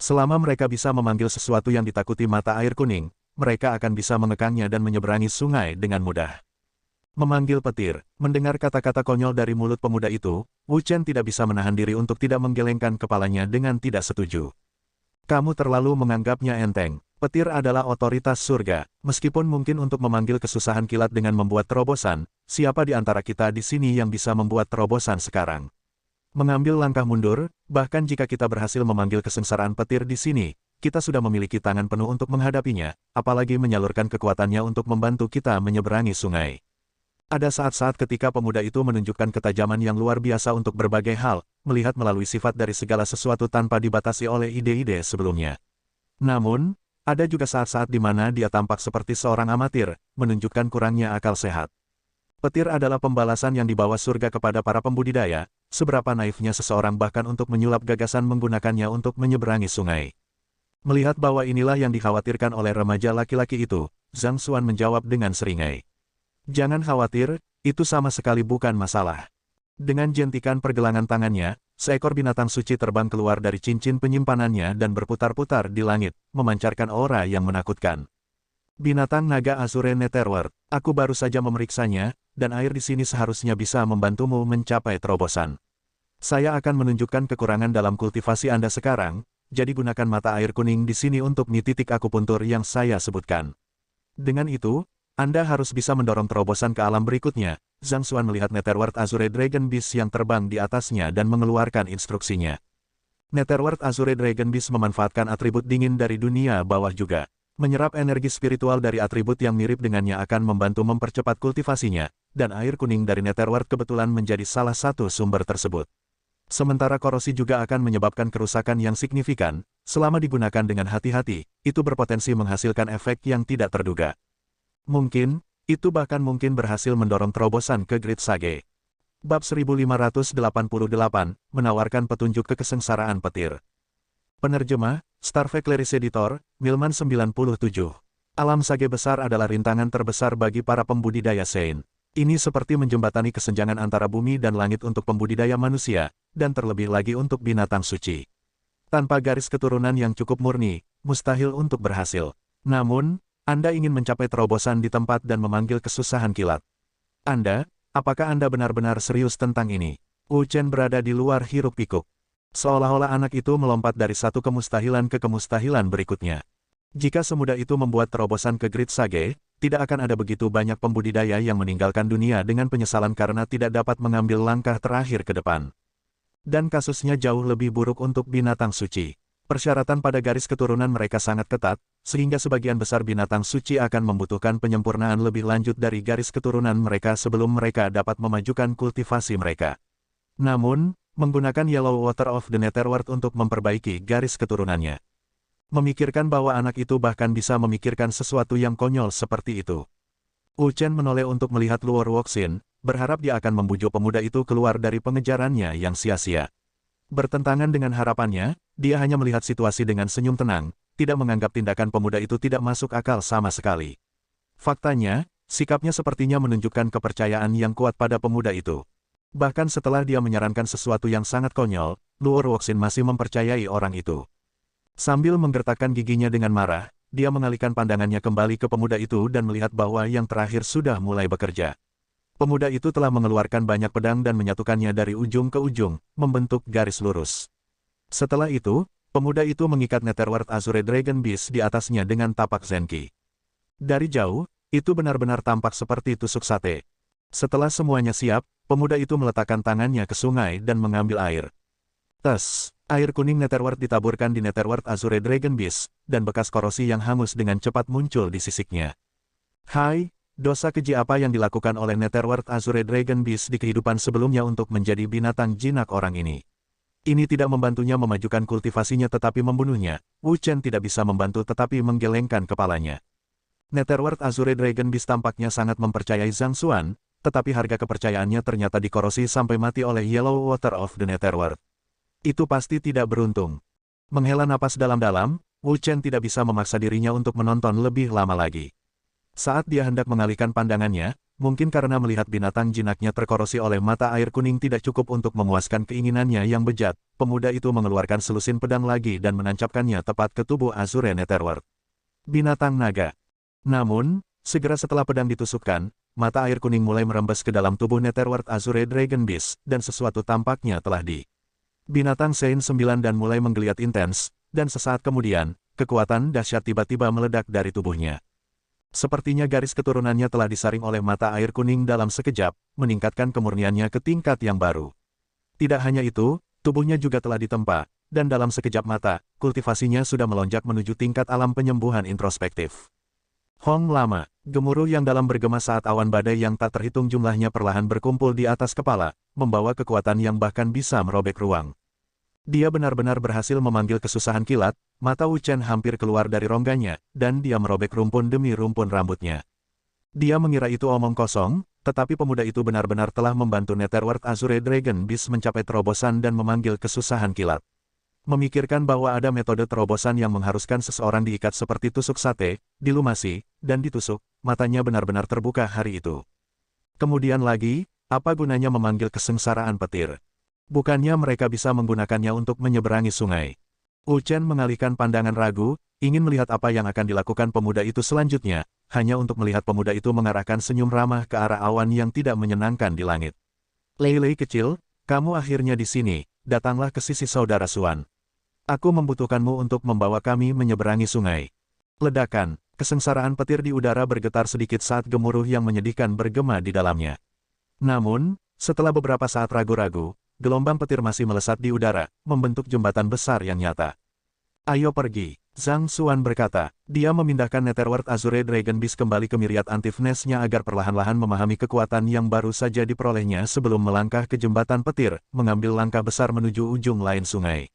Selama mereka bisa memanggil sesuatu yang ditakuti mata air kuning, mereka akan bisa mengekangnya dan menyeberangi sungai dengan mudah. Memanggil petir, mendengar kata-kata konyol dari mulut pemuda itu, Wu Chen tidak bisa menahan diri untuk tidak menggelengkan kepalanya dengan tidak setuju. Kamu terlalu menganggapnya enteng. Petir adalah otoritas surga. Meskipun mungkin untuk memanggil kesusahan kilat dengan membuat terobosan, siapa di antara kita di sini yang bisa membuat terobosan sekarang? Mengambil langkah mundur, bahkan jika kita berhasil memanggil kesengsaraan petir di sini, kita sudah memiliki tangan penuh untuk menghadapinya, apalagi menyalurkan kekuatannya untuk membantu kita menyeberangi sungai. Ada saat-saat ketika pemuda itu menunjukkan ketajaman yang luar biasa untuk berbagai hal, melihat melalui sifat dari segala sesuatu tanpa dibatasi oleh ide-ide sebelumnya. Namun, ada juga saat-saat di mana dia tampak seperti seorang amatir, menunjukkan kurangnya akal sehat. Petir adalah pembalasan yang dibawa surga kepada para pembudidaya, seberapa naifnya seseorang bahkan untuk menyulap gagasan menggunakannya untuk menyeberangi sungai. Melihat bahwa inilah yang dikhawatirkan oleh remaja laki-laki itu, Zhang Xuan menjawab dengan seringai. Jangan khawatir, itu sama sekali bukan masalah. Dengan jentikan pergelangan tangannya, seekor binatang suci terbang keluar dari cincin penyimpanannya dan berputar-putar di langit, memancarkan aura yang menakutkan. Binatang naga Azure Netherworld, aku baru saja memeriksanya, dan air di sini seharusnya bisa membantumu mencapai terobosan. Saya akan menunjukkan kekurangan dalam kultivasi Anda sekarang, jadi gunakan mata air kuning di sini untuk titik akupuntur yang saya sebutkan. Dengan itu, Anda harus bisa mendorong terobosan ke alam berikutnya. Zhang Xuan melihat Netherworld Azure Dragon Beast yang terbang di atasnya dan mengeluarkan instruksinya. Netherworld Azure Dragon Beast memanfaatkan atribut dingin dari dunia bawah juga. Menyerap energi spiritual dari atribut yang mirip dengannya akan membantu mempercepat kultivasinya, dan air kuning dari Netherworld kebetulan menjadi salah satu sumber tersebut. Sementara korosi juga akan menyebabkan kerusakan yang signifikan, selama digunakan dengan hati-hati, itu berpotensi menghasilkan efek yang tidak terduga. Mungkin, itu bahkan mungkin berhasil mendorong terobosan ke Great Sage. Bab 1588, menawarkan petunjuk kekesengsaraan petir. Penerjemah, Starve Clarice Editor, Milman 97. Alam Sage besar adalah rintangan terbesar bagi para pembudidaya Sein. Ini seperti menjembatani kesenjangan antara bumi dan langit untuk pembudidaya manusia, dan terlebih lagi untuk binatang suci. Tanpa garis keturunan yang cukup murni, mustahil untuk berhasil. Namun, Anda ingin mencapai terobosan di tempat dan memanggil kesusahan kilat. Apakah Anda benar-benar serius tentang ini? Wu Chen berada di luar hiruk-pikuk. Seolah-olah anak itu melompat dari satu kemustahilan ke kemustahilan berikutnya. Jika semudah itu membuat terobosan ke Great Sage, tidak akan ada begitu banyak pembudidaya yang meninggalkan dunia dengan penyesalan karena tidak dapat mengambil langkah terakhir ke depan. Dan kasusnya jauh lebih buruk untuk binatang suci. Persyaratan pada garis keturunan mereka sangat ketat, sehingga sebagian besar binatang suci akan membutuhkan penyempurnaan lebih lanjut dari garis keturunan mereka sebelum mereka dapat memajukan kultivasi mereka. Namun, menggunakan Yellow Water of the Netherworld untuk memperbaiki garis keturunannya. Memikirkan bahwa anak itu bahkan bisa memikirkan sesuatu yang konyol seperti itu. Wu Chen menoleh untuk melihat Luor Wuxin, berharap dia akan membujuk pemuda itu keluar dari pengejarannya yang sia-sia. Bertentangan dengan harapannya, dia hanya melihat situasi dengan senyum tenang, tidak menganggap tindakan pemuda itu tidak masuk akal sama sekali. Faktanya, sikapnya sepertinya menunjukkan kepercayaan yang kuat pada pemuda itu. Bahkan setelah dia menyarankan sesuatu yang sangat konyol, Luor Wuxin masih mempercayai orang itu. Sambil menggertakkan giginya dengan marah, dia mengalihkan pandangannya kembali ke pemuda itu dan melihat bahwa yang terakhir sudah mulai bekerja. Pemuda itu telah mengeluarkan banyak pedang dan menyatukannya dari ujung ke ujung, membentuk garis lurus. Setelah itu, pemuda itu mengikat Netherworld Azure Dragon Beast di atasnya dengan tapak Zenki. Dari jauh, itu benar-benar tampak seperti tusuk sate. Setelah semuanya siap, pemuda itu meletakkan tangannya ke sungai dan mengambil air. Tes, air kuning Netherworld ditaburkan di Netherworld Azure Dragon Beast, dan bekas korosi yang hangus dengan cepat muncul di sisiknya. Hai! Dosa keji apa yang dilakukan oleh Netherworld Azure Dragon Beast di kehidupan sebelumnya untuk menjadi binatang jinak orang ini? Ini tidak membantunya memajukan kultivasinya tetapi membunuhnya. Wu Chen tidak bisa membantu tetapi menggelengkan kepalanya. Netherworld Azure Dragon Beast tampaknya sangat mempercayai Zhang Xuan, tetapi harga kepercayaannya ternyata dikorosi sampai mati oleh Yellow Water of the Netherworld. Itu pasti tidak beruntung. Menghela napas dalam-dalam, Wu Chen tidak bisa memaksa dirinya untuk menonton lebih lama lagi. Saat dia hendak mengalihkan pandangannya, Mungkin karena melihat binatang jinaknya terkorosi oleh mata air kuning tidak cukup untuk memuaskan keinginannya yang bejat, pemuda itu mengeluarkan selusin pedang lagi dan menancapkannya tepat ke tubuh Azure Netherworld. Binatang naga. Namun, segera setelah pedang ditusukkan, mata air kuning mulai merembes ke dalam tubuh Netherworld Azure Dragon Beast, dan sesuatu tampaknya telah di binatang Saint 9 dan mulai menggeliat intens, dan sesaat kemudian, kekuatan dahsyat tiba-tiba meledak dari tubuhnya. Sepertinya garis keturunannya telah disaring oleh mata air kuning dalam sekejap, meningkatkan kemurniannya ke tingkat yang baru. Tidak hanya itu, tubuhnya juga telah ditempa, dan dalam sekejap mata, kultivasinya sudah melonjak menuju tingkat alam penyembuhan introspektif. Hong lama, gemuruh yang dalam bergema saat awan badai yang tak terhitung jumlahnya perlahan berkumpul di atas kepala, membawa kekuatan yang bahkan bisa merobek ruang. Dia benar-benar berhasil memanggil kesusahan kilat, mata Wu Chen hampir keluar dari rongganya, dan dia merobek rumpun demi rumpun rambutnya. Dia mengira itu omong kosong, tetapi pemuda itu benar-benar telah membantu Netherworld Azure Dragon Beast mencapai terobosan dan memanggil kesusahan kilat. Memikirkan bahwa ada metode terobosan yang mengharuskan seseorang diikat seperti tusuk sate, dilumasi, dan ditusuk, matanya benar-benar terbuka hari itu. Kemudian lagi, apa gunanya memanggil kesengsaraan petir? Bukannya mereka bisa menggunakannya untuk menyeberangi sungai. Wu Chen mengalihkan pandangan ragu, ingin melihat apa yang akan dilakukan pemuda itu selanjutnya, hanya untuk melihat pemuda itu mengarahkan senyum ramah ke arah awan yang tidak menyenangkan di langit. Lei Lei kecil, kamu akhirnya di sini, datanglah ke sisi saudara Xuan. Aku membutuhkanmu untuk membawa kami menyeberangi sungai. Ledakan, kesengsaraan petir di udara bergetar sedikit saat gemuruh yang menyedihkan bergema di dalamnya. Namun, setelah beberapa saat ragu-ragu, gelombang petir masih melesat di udara, membentuk jembatan besar yang nyata. Ayo pergi, Zhang Xuan berkata. Dia memindahkan Netherworld Azure Dragon Beast kembali ke Myriad Antiveness-nya agar perlahan-lahan memahami kekuatan yang baru saja diperolehnya sebelum melangkah ke jembatan petir, mengambil langkah besar menuju ujung lain sungai.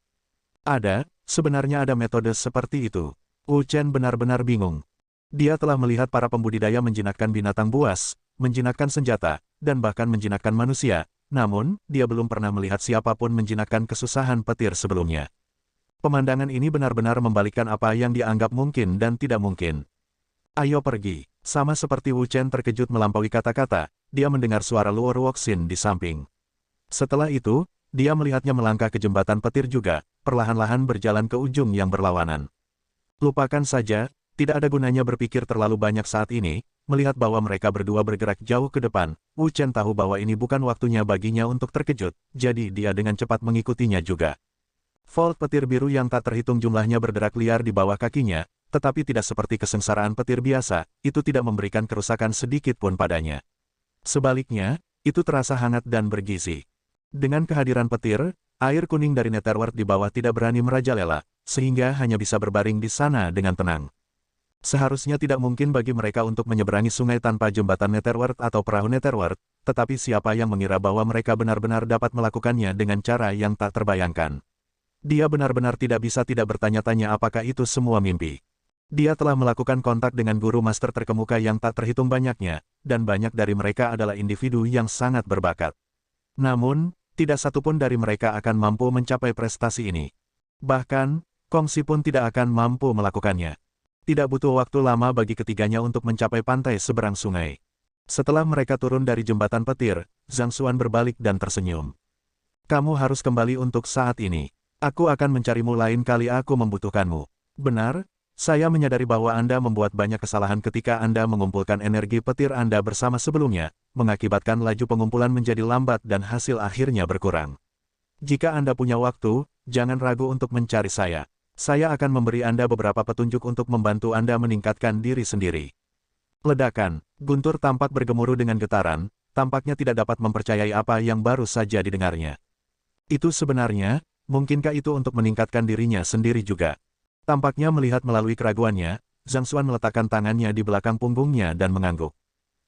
Sebenarnya ada metode seperti itu. Wu Chen benar-benar bingung. Dia telah melihat para pembudidaya menjinakkan binatang buas, menjinakkan senjata, dan bahkan menjinakkan manusia. Namun, dia belum pernah melihat siapapun menjinakkan kesusahan petir sebelumnya. Pemandangan ini benar-benar membalikkan apa yang dianggap mungkin dan tidak mungkin. Ayo pergi. Sama seperti Wu Chen terkejut melampaui kata-kata, dia mendengar suara Luo Ruoxin di samping. Setelah itu, dia melihatnya melangkah ke jembatan petir juga, perlahan-lahan berjalan ke ujung yang berlawanan. Lupakan saja, tidak ada gunanya berpikir terlalu banyak saat ini. Melihat bahwa mereka berdua bergerak jauh ke depan, Wu Chen tahu bahwa ini bukan waktunya baginya untuk terkejut, jadi dia dengan cepat mengikutinya juga. Volt petir biru yang tak terhitung jumlahnya berderak liar di bawah kakinya, tetapi tidak seperti kesengsaraan petir biasa, itu tidak memberikan kerusakan sedikit pun padanya. Sebaliknya, itu terasa hangat dan bergizi. Dengan kehadiran petir, air kuning dari Netherworld di bawah tidak berani merajalela, sehingga hanya bisa berbaring di sana dengan tenang. Seharusnya tidak mungkin bagi mereka untuk menyeberangi sungai tanpa jembatan Netherworld atau perahu Netherworld, tetapi siapa yang mengira bahwa mereka benar-benar dapat melakukannya dengan cara yang tak terbayangkan. Dia benar-benar tidak bisa tidak bertanya-tanya apakah itu semua mimpi. Dia telah melakukan kontak dengan guru master terkemuka yang tak terhitung banyaknya, dan banyak dari mereka adalah individu yang sangat berbakat. Namun, tidak satupun dari mereka akan mampu mencapai prestasi ini. Bahkan, Kongsi pun tidak akan mampu melakukannya. Tidak butuh waktu lama bagi ketiganya untuk mencapai pantai seberang sungai. Setelah mereka turun dari jembatan petir, Zhang Xuan berbalik dan tersenyum. Kamu harus kembali untuk saat ini. Aku akan mencarimu lain kali aku membutuhkanmu. Benar, saya menyadari bahwa Anda membuat banyak kesalahan ketika Anda mengumpulkan energi petir Anda bersama sebelumnya, mengakibatkan laju pengumpulan menjadi lambat dan hasil akhirnya berkurang. Jika Anda punya waktu, jangan ragu untuk mencari saya. Saya akan memberi Anda beberapa petunjuk untuk membantu Anda meningkatkan diri sendiri. Ledakan, guntur tampak bergemuruh dengan getaran, tampaknya tidak dapat mempercayai apa yang baru saja didengarnya. Itu sebenarnya, mungkinkah itu untuk meningkatkan dirinya sendiri juga? Tampaknya melihat melalui keraguannya, Zhang Xuan meletakkan tangannya di belakang punggungnya dan mengangguk.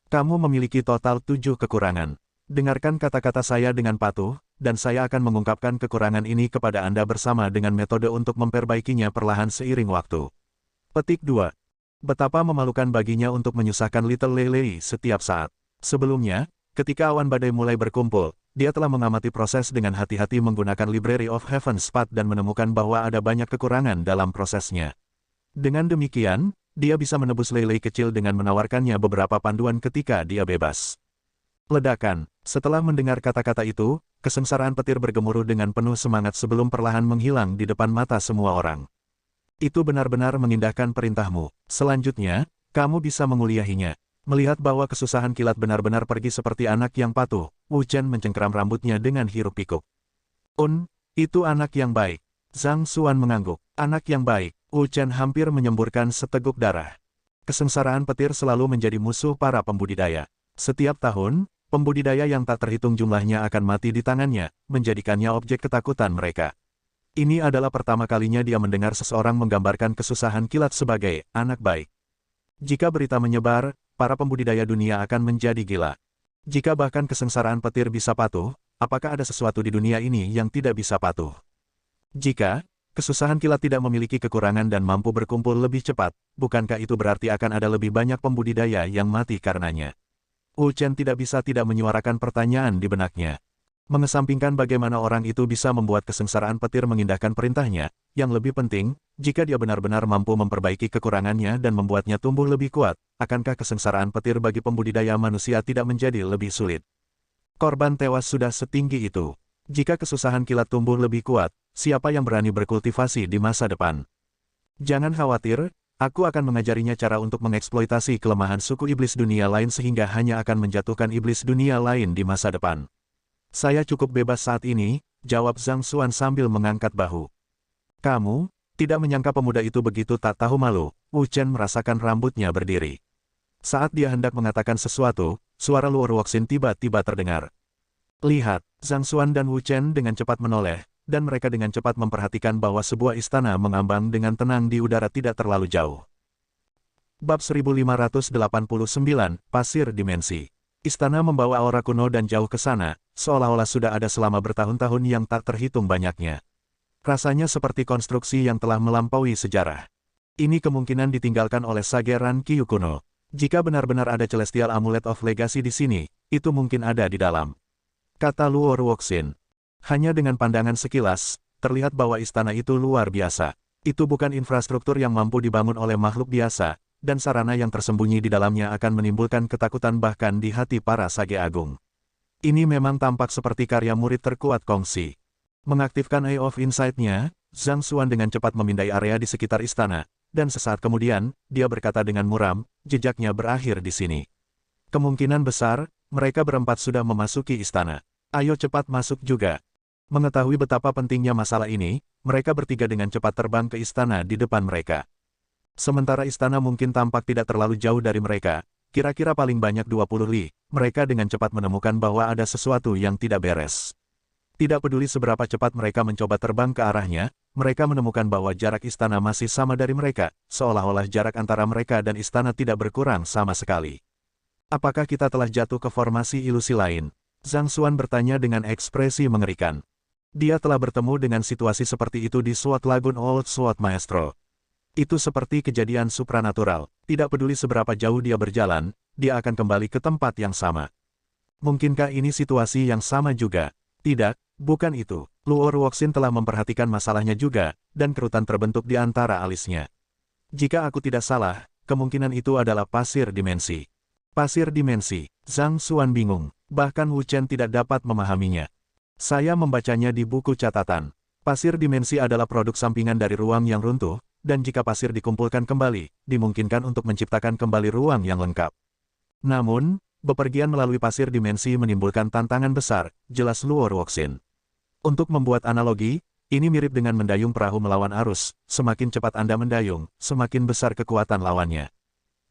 Kamu memiliki total 7 kekurangan. Dengarkan kata-kata saya dengan patuh, dan saya akan mengungkapkan kekurangan ini kepada Anda bersama dengan metode untuk memperbaikinya perlahan seiring waktu. Petik 2. Betapa memalukan baginya untuk menyusahkan Little Lei Lei setiap saat. Sebelumnya, ketika awan badai mulai berkumpul, dia telah mengamati proses dengan hati-hati menggunakan Library of Heaven's Path dan menemukan bahwa ada banyak kekurangan dalam prosesnya. Dengan demikian, Dia bisa menebus lele kecil dengan menawarkannya beberapa panduan ketika dia bebas. Ledakan. Setelah mendengar kata-kata itu, kesengsaraan petir bergemuruh dengan penuh semangat sebelum perlahan menghilang di depan mata semua orang. Itu benar-benar mengindahkan perintahmu. Selanjutnya, kamu bisa menguliahinya. Melihat bahwa kesusahan kilat benar-benar pergi seperti anak yang patuh, Wu Chen mencengkeram rambutnya dengan hiruk-pikuk. Itu anak yang baik. Zhang Xuan mengangguk. Anak yang baik. Wu Chen hampir menyemburkan seteguk darah. Kesengsaraan petir selalu menjadi musuh para pembudidaya. Setiap tahun, pembudidaya yang tak terhitung jumlahnya akan mati di tangannya, menjadikannya objek ketakutan mereka. Ini adalah pertama kalinya dia mendengar seseorang menggambarkan kesusahan kilat sebagai anak baik. Jika berita menyebar, para pembudidaya dunia akan menjadi gila. Jika bahkan kesengsaraan petir bisa patuh, apakah ada sesuatu di dunia ini yang tidak bisa patuh? Jika kesusahan kilat tidak memiliki kekurangan dan mampu berkumpul lebih cepat, bukankah itu berarti akan ada lebih banyak pembudidaya yang mati karenanya? Wu Chen tidak bisa tidak menyuarakan pertanyaan di benaknya. Mengesampingkan bagaimana orang itu bisa membuat kesengsaraan petir mengindahkan perintahnya, yang lebih penting, jika dia benar-benar mampu memperbaiki kekurangannya dan membuatnya tumbuh lebih kuat, akankah kesengsaraan petir bagi pembudidaya manusia tidak menjadi lebih sulit? Korban tewas sudah setinggi itu. Jika kesusahan kilat tumbuh lebih kuat, siapa yang berani berkultivasi di masa depan? Jangan khawatir, aku akan mengajarinya cara untuk mengeksploitasi kelemahan suku iblis dunia lain sehingga hanya akan menjatuhkan iblis dunia lain di masa depan. Saya cukup bebas saat ini, jawab Zhang Xuan sambil mengangkat bahu. Kamu, tidak menyangka pemuda itu begitu tak tahu malu. Wu Chen merasakan rambutnya berdiri. Saat dia hendak mengatakan sesuatu, suara Luo Ruoxin tiba-tiba terdengar. Lihat, Zhang Xuan dan Wu Chen dengan cepat menoleh, dan mereka dengan cepat memperhatikan bahwa sebuah istana mengambang dengan tenang di udara tidak terlalu jauh. Bab 1589, Pasir Dimensi. Istana membawa aura kuno dan jauh ke sana, seolah-olah sudah ada selama bertahun-tahun yang tak terhitung banyaknya. Rasanya seperti konstruksi yang telah melampaui sejarah. Ini kemungkinan ditinggalkan oleh Sage Ranqiu kuno. Jika benar-benar ada Celestial Amulet of Legacy di sini, itu mungkin ada di dalam. Kata Luo Ruoxin. Hanya dengan pandangan sekilas, terlihat bahwa istana itu luar biasa. Itu bukan infrastruktur yang mampu dibangun oleh makhluk biasa, dan sarana yang tersembunyi di dalamnya akan menimbulkan ketakutan bahkan di hati para Sage Agung. Ini memang tampak seperti karya murid terkuat Kongsi. Mengaktifkan Eye of Insight-nya, Zhang Xuan dengan cepat memindai area di sekitar istana, dan sesaat kemudian, dia berkata dengan muram, jejaknya berakhir di sini. Kemungkinan besar, mereka berempat sudah memasuki istana. Ayo cepat masuk juga. Mengetahui betapa pentingnya masalah ini, mereka bertiga dengan cepat terbang ke istana di depan mereka. Sementara istana mungkin tampak tidak terlalu jauh dari mereka, kira-kira paling banyak 20 li, mereka dengan cepat menemukan bahwa ada sesuatu yang tidak beres. Tidak peduli seberapa cepat mereka mencoba terbang ke arahnya, mereka menemukan bahwa jarak istana masih sama dari mereka, seolah-olah jarak antara mereka dan istana tidak berkurang sama sekali. Apakah kita telah jatuh ke formasi ilusi lain? Zhang Xuan bertanya dengan ekspresi mengerikan. Dia telah bertemu dengan situasi seperti itu di Sword Lagoon Old Sword Maestro. Itu seperti kejadian supranatural, tidak peduli seberapa jauh dia berjalan, dia akan kembali ke tempat yang sama. Mungkinkah ini situasi yang sama juga? Tidak, bukan itu. Luo Ruoxin telah memperhatikan masalahnya juga, dan kerutan terbentuk di antara alisnya. Jika aku tidak salah, kemungkinan itu adalah pasir dimensi. Pasir dimensi, Zhang Xuan bingung, bahkan Wu Chen tidak dapat memahaminya. Saya membacanya di buku catatan. Pasir dimensi adalah produk sampingan dari ruang yang runtuh, dan jika pasir dikumpulkan kembali, dimungkinkan untuk menciptakan kembali ruang yang lengkap. Namun, bepergian melalui pasir dimensi menimbulkan tantangan besar, jelas Luo Ruoxin. Untuk membuat analogi, ini mirip dengan mendayung perahu melawan arus, semakin cepat Anda mendayung, semakin besar kekuatan lawannya.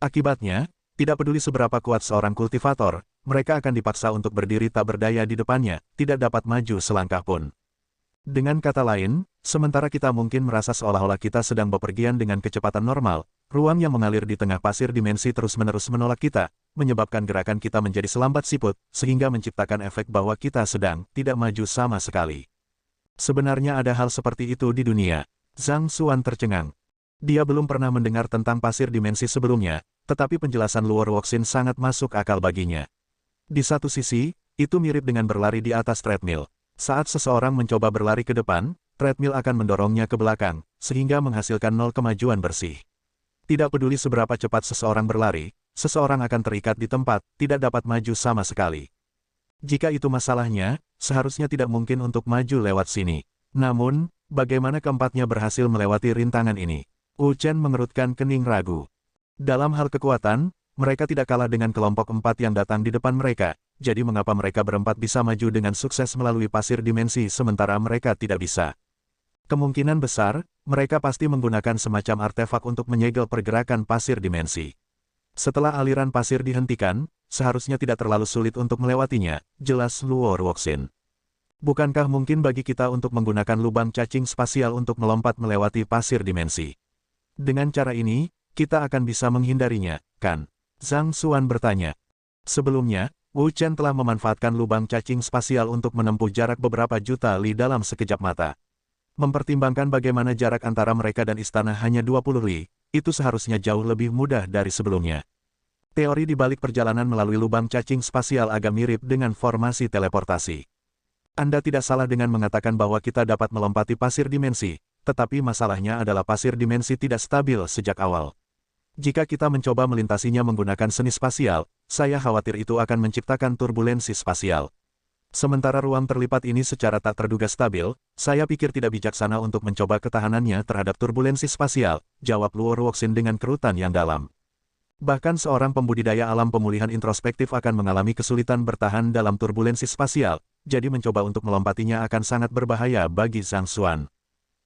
Akibatnya, tidak peduli seberapa kuat seorang kultivator, mereka akan dipaksa untuk berdiri tak berdaya di depannya, tidak dapat maju selangkah pun. Dengan kata lain, sementara kita mungkin merasa seolah-olah kita sedang bepergian dengan kecepatan normal, ruang yang mengalir di tengah pasir dimensi terus-menerus menolak kita, menyebabkan gerakan kita menjadi selambat siput, sehingga menciptakan efek bahwa kita sedang tidak maju sama sekali. Sebenarnya ada hal seperti itu di dunia. Zhang Xuan tercengang. Dia belum pernah mendengar tentang pasir dimensi sebelumnya, tetapi penjelasan Luo Ruoxin sangat masuk akal baginya. Di satu sisi, itu mirip dengan berlari di atas treadmill. Saat seseorang mencoba berlari ke depan, treadmill akan mendorongnya ke belakang, sehingga menghasilkan 0 kemajuan bersih. Tidak peduli seberapa cepat seseorang berlari, seseorang akan terikat di tempat, tidak dapat maju sama sekali. Jika itu masalahnya, seharusnya tidak mungkin untuk maju lewat sini. Namun, bagaimana keempatnya berhasil melewati rintangan ini? Wu Chen mengerutkan kening ragu. Dalam hal kekuatan, mereka tidak kalah dengan kelompok 4 yang datang di depan mereka, jadi mengapa mereka berempat bisa maju dengan sukses melalui pasir dimensi sementara mereka tidak bisa? Kemungkinan besar, mereka pasti menggunakan semacam artefak untuk menyegel pergerakan pasir dimensi. Setelah aliran pasir dihentikan, seharusnya tidak terlalu sulit untuk melewatinya, jelas Luo Ruoxin. Bukankah mungkin bagi kita untuk menggunakan lubang cacing spasial untuk melompat melewati pasir dimensi? Dengan cara ini, kita akan bisa menghindarinya, kan? Zhang Xuan bertanya. Sebelumnya, Wu Chen telah memanfaatkan lubang cacing spasial untuk menempuh jarak beberapa juta li dalam sekejap mata. Mempertimbangkan bagaimana jarak antara mereka dan istana hanya 20 li, itu seharusnya jauh lebih mudah dari sebelumnya. Teori di balik perjalanan melalui lubang cacing spasial agak mirip dengan formasi teleportasi. Anda tidak salah dengan mengatakan bahwa kita dapat melompati pasir dimensi, tetapi masalahnya adalah pasir dimensi tidak stabil sejak awal. Jika kita mencoba melintasinya menggunakan seni spasial, saya khawatir itu akan menciptakan turbulensi spasial. Sementara ruang terlipat ini secara tak terduga stabil, saya pikir tidak bijaksana untuk mencoba ketahanannya terhadap turbulensi spasial, jawab Luo Ruoxin dengan kerutan yang dalam. Bahkan seorang pembudidaya alam pemulihan introspektif akan mengalami kesulitan bertahan dalam turbulensi spasial, jadi mencoba untuk melompatinya akan sangat berbahaya bagi Zhang Xuan.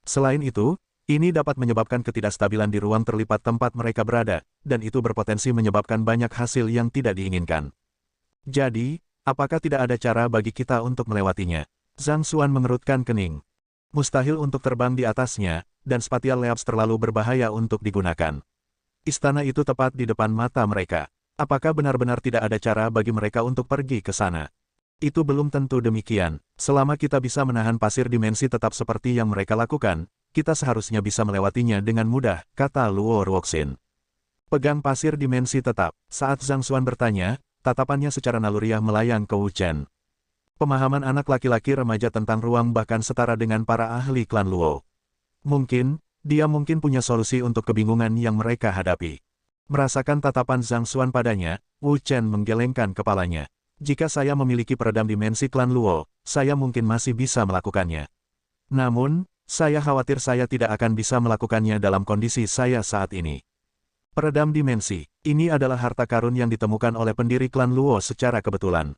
Selain itu, ini dapat menyebabkan ketidakstabilan di ruang terlipat tempat mereka berada, dan itu berpotensi menyebabkan banyak hasil yang tidak diinginkan. Jadi, apakah tidak ada cara bagi kita untuk melewatinya? Zhang Xuan mengerutkan kening. Mustahil untuk terbang di atasnya, dan Spatial Labs terlalu berbahaya untuk digunakan. Istana itu tepat di depan mata mereka. Apakah benar-benar tidak ada cara bagi mereka untuk pergi ke sana? Itu belum tentu demikian. Selama kita bisa menahan pasir dimensi tetap seperti yang mereka lakukan, kita seharusnya bisa melewatinya dengan mudah, kata Luo Ruoxin. Pegang pasir dimensi tetap. Saat Zhang Xuan bertanya, tatapannya secara naluriah melayang ke Wu Chen. Pemahaman anak laki-laki remaja tentang ruang bahkan setara dengan para ahli klan Luo. Dia mungkin punya solusi untuk kebingungan yang mereka hadapi. Merasakan tatapan Zhang Xuan padanya, Wu Chen menggelengkan kepalanya. Jika saya memiliki peredam dimensi klan Luo, saya mungkin masih bisa melakukannya. Namun, saya khawatir saya tidak akan bisa melakukannya dalam kondisi saya saat ini. Peredam dimensi, ini adalah harta karun yang ditemukan oleh pendiri klan Luo secara kebetulan.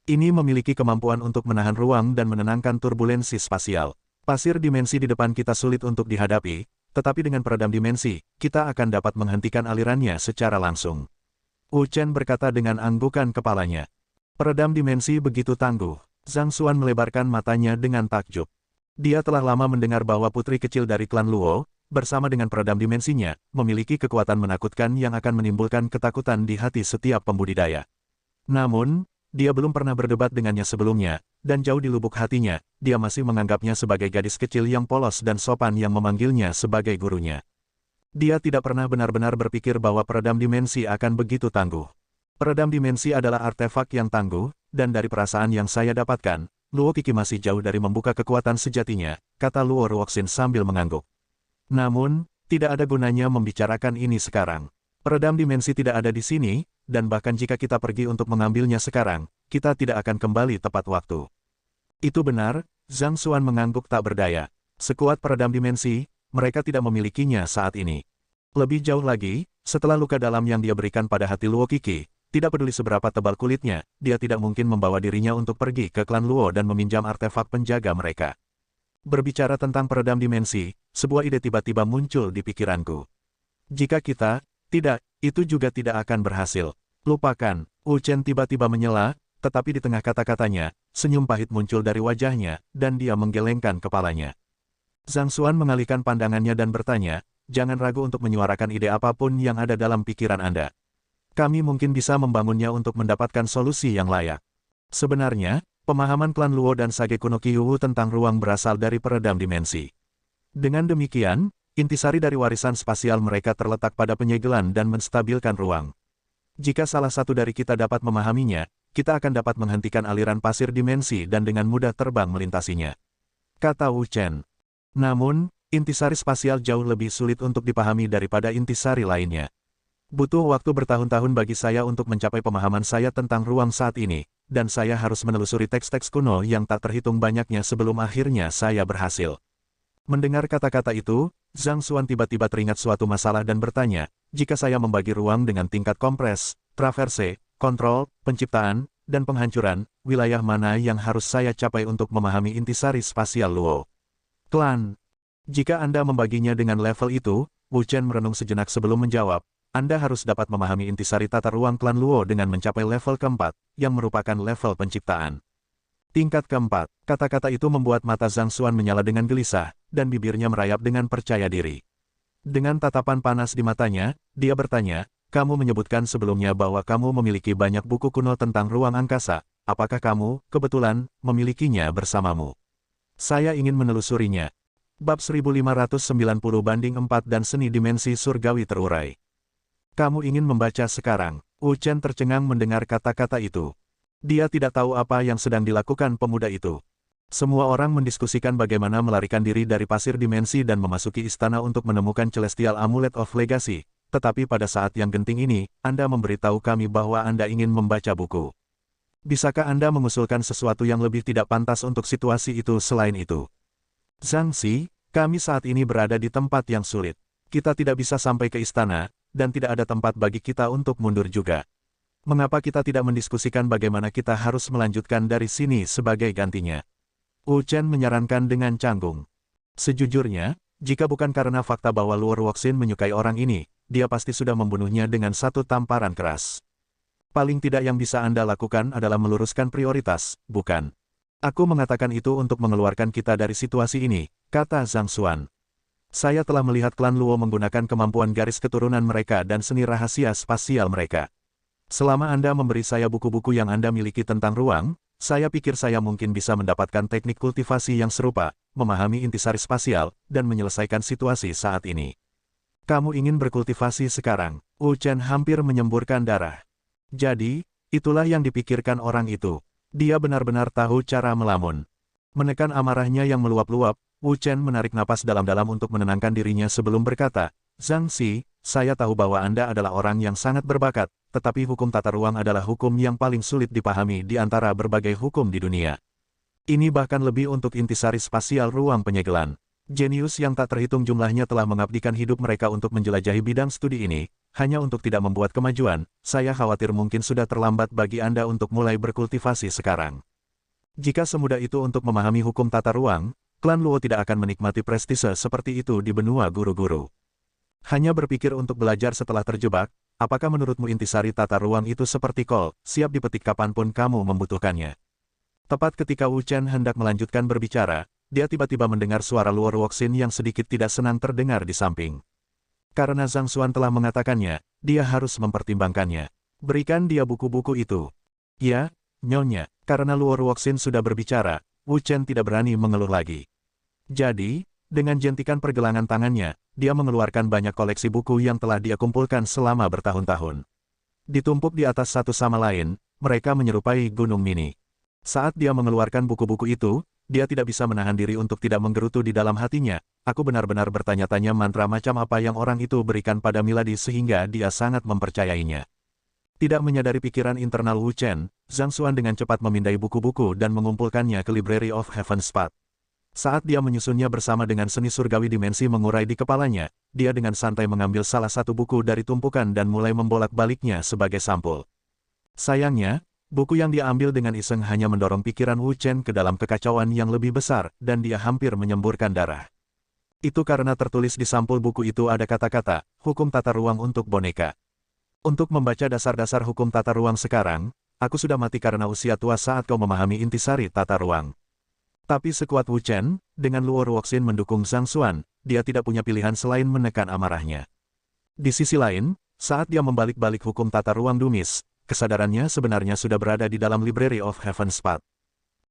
Ini memiliki kemampuan untuk menahan ruang dan menenangkan turbulensi spasial. Pasir dimensi di depan kita sulit untuk dihadapi, tetapi dengan peredam dimensi, kita akan dapat menghentikan alirannya secara langsung. Wu Chen berkata dengan anggukan kepalanya. Peredam dimensi begitu tangguh. Zhang Xuan melebarkan matanya dengan takjub. Dia telah lama mendengar bahwa putri kecil dari klan Luo, bersama dengan peredam dimensinya, memiliki kekuatan menakutkan yang akan menimbulkan ketakutan di hati setiap pembudidaya. Namun, dia belum pernah berdebat dengannya sebelumnya, dan jauh di lubuk hatinya, dia masih menganggapnya sebagai gadis kecil yang polos dan sopan yang memanggilnya sebagai gurunya. Dia tidak pernah benar-benar berpikir bahwa peredam dimensi akan begitu tangguh. Peredam dimensi adalah artefak yang tangguh, dan dari perasaan yang saya dapatkan, Luo Qi masih jauh dari membuka kekuatan sejatinya, kata Luo Ruoxin sambil mengangguk. Namun, tidak ada gunanya membicarakan ini sekarang. Peredam dimensi tidak ada di sini, dan bahkan jika kita pergi untuk mengambilnya sekarang, kita tidak akan kembali tepat waktu. Itu benar, Zhang Xuan mengangguk tak berdaya. Sekuat peredam dimensi, mereka tidak memilikinya saat ini. Lebih jauh lagi, setelah luka dalam yang dia berikan pada hati Luo Qi, tidak peduli seberapa tebal kulitnya, dia tidak mungkin membawa dirinya untuk pergi ke klan Luo dan meminjam artefak penjaga mereka. Berbicara tentang peredam dimensi, sebuah ide tiba-tiba muncul di pikiranku. Jika kita, tidak, itu juga tidak akan berhasil. Lupakan, Wu Chen tiba-tiba menyela, tetapi di tengah kata-katanya, senyum pahit muncul dari wajahnya, dan dia menggelengkan kepalanya. Zhang Xuan mengalihkan pandangannya dan bertanya, jangan ragu untuk menyuarakan ide apapun yang ada dalam pikiran Anda. Kami mungkin bisa membangunnya untuk mendapatkan solusi yang layak. Sebenarnya, pemahaman klan Luo dan Sage Kuno Kyuwu tentang ruang berasal dari peredam dimensi. Dengan demikian, intisari dari warisan spasial mereka terletak pada penyegelan dan menstabilkan ruang. Jika salah satu dari kita dapat memahaminya, kita akan dapat menghentikan aliran pasir dimensi dan dengan mudah terbang melintasinya. Kata Wu Chen. Namun, Intisari spasial jauh lebih sulit untuk dipahami daripada intisari lainnya. Butuh waktu bertahun-tahun bagi saya untuk mencapai pemahaman saya tentang ruang saat ini, dan saya harus menelusuri teks-teks kuno yang tak terhitung banyaknya sebelum akhirnya saya berhasil. Mendengar kata-kata itu, Zhang Xuan tiba-tiba teringat suatu masalah dan bertanya, jika saya membagi ruang dengan tingkat kompres, traverse, kontrol, penciptaan, dan penghancuran, wilayah mana yang harus saya capai untuk memahami intisari spasial Luo? Klan. Jika Anda membaginya dengan level itu, Wu Chen merenung sejenak sebelum menjawab, Anda harus dapat memahami intisari tata ruang klan Luo dengan mencapai level keempat, yang merupakan level penciptaan. Tingkat keempat, kata-kata itu membuat mata Zhang Xuan menyala dengan gelisah, dan bibirnya merayap dengan percaya diri. Dengan tatapan panas di matanya, dia bertanya, kamu menyebutkan sebelumnya bahwa kamu memiliki banyak buku kuno tentang ruang angkasa, apakah kamu, kebetulan, memilikinya bersamamu? Saya ingin menelusurinya. Bab 1590/4 dan Seni Dimensi Surgawi terurai. Kamu ingin membaca sekarang? Wu Chen tercengang mendengar kata-kata itu. Dia tidak tahu apa yang sedang dilakukan pemuda itu. Semua orang mendiskusikan bagaimana melarikan diri dari pasir dimensi dan memasuki istana untuk menemukan Celestial Amulet of Legacy, tetapi pada saat yang genting ini, Anda memberitahu kami bahwa Anda ingin membaca buku. Bisakah Anda mengusulkan sesuatu yang lebih tidak pantas untuk situasi itu selain itu? Zhang Xi, kami saat ini berada di tempat yang sulit. Kita tidak bisa sampai ke istana, dan tidak ada tempat bagi kita untuk mundur juga. Mengapa kita tidak mendiskusikan bagaimana kita harus melanjutkan dari sini sebagai gantinya? Wu Chen menyarankan dengan canggung. Sejujurnya, jika bukan karena fakta bahwa Luo Ruoxin menyukai orang ini, dia pasti sudah membunuhnya dengan satu tamparan keras. Paling tidak yang bisa Anda lakukan adalah meluruskan prioritas, bukan? Aku mengatakan itu untuk mengeluarkan kita dari situasi ini, kata Zhang Xuan. Saya telah melihat klan Luo menggunakan kemampuan garis keturunan mereka dan seni rahasia spasial mereka. Selama Anda memberi saya buku-buku yang Anda miliki tentang ruang, saya pikir saya mungkin bisa mendapatkan teknik kultivasi yang serupa, memahami intisari spasial, dan menyelesaikan situasi saat ini. Kamu ingin berkultivasi sekarang? Wu Chen hampir menyemburkan darah. Jadi, itulah yang dipikirkan orang itu. Dia benar-benar tahu cara melamun. Menekan amarahnya yang meluap-luap, Wu Chen menarik napas dalam-dalam untuk menenangkan dirinya sebelum berkata, Zhang Xi, saya tahu bahwa Anda adalah orang yang sangat berbakat, tetapi hukum tata ruang adalah hukum yang paling sulit dipahami di antara berbagai hukum di dunia. Ini bahkan lebih untuk intisari spasial ruang penyegelan. Jenius yang tak terhitung jumlahnya telah mengabdikan hidup mereka untuk menjelajahi bidang studi ini, hanya untuk tidak membuat kemajuan. Saya khawatir mungkin sudah terlambat bagi Anda untuk mulai berkultivasi sekarang. Jika semudah itu untuk memahami hukum tata ruang, klan Luo tidak akan menikmati prestise seperti itu di benua guru-guru. Hanya berpikir untuk belajar setelah terjebak, apakah menurutmu intisari tata ruang itu seperti kol, siap dipetik kapanpun kamu membutuhkannya? Tepat ketika Wu Chen hendak melanjutkan berbicara, dia tiba-tiba mendengar suara Luo Ruoxin yang sedikit tidak senang terdengar di samping. Karena Zhang Xuan telah mengatakannya, dia harus mempertimbangkannya. Berikan dia buku-buku itu. Ya, Nyonya, karena Luo Ruoxin sudah berbicara, Wu Chen tidak berani mengeluh lagi. Jadi, dengan jentikan pergelangan tangannya, dia mengeluarkan banyak koleksi buku yang telah dia kumpulkan selama bertahun-tahun. Ditumpuk di atas satu sama lain, mereka menyerupai gunung mini. Saat dia mengeluarkan buku-buku itu, dia tidak bisa menahan diri untuk tidak menggerutu di dalam hatinya. Aku benar-benar bertanya-tanya mantra macam apa yang orang itu berikan pada Milady sehingga dia sangat mempercayainya. Tidak menyadari pikiran internal Wu Chen, Zhang Xuan dengan cepat memindai buku-buku dan mengumpulkannya ke Library of Heaven's Path. Saat dia menyusunnya bersama dengan seni surgawi dimensi mengurai di kepalanya, dia dengan santai mengambil salah satu buku dari tumpukan dan mulai membolak-baliknya sebagai sampul. Sayangnya, buku yang dia ambil dengan iseng hanya mendorong pikiran Wu Chen ke dalam kekacauan yang lebih besar, dan dia hampir menyemburkan darah. Itu karena tertulis di sampul buku itu ada kata-kata, hukum tata ruang untuk boneka. Untuk membaca dasar-dasar hukum tata ruang sekarang, aku sudah mati karena usia tua saat kau memahami intisari tata ruang. Tapi sekuat Wu Chen, dengan Luo Ruoxin mendukung Zhang Xuan, dia tidak punya pilihan selain menekan amarahnya. Di sisi lain, saat dia membalik-balik hukum tata ruang Dumis, kesadarannya sebenarnya sudah berada di dalam Library of Heaven's Path.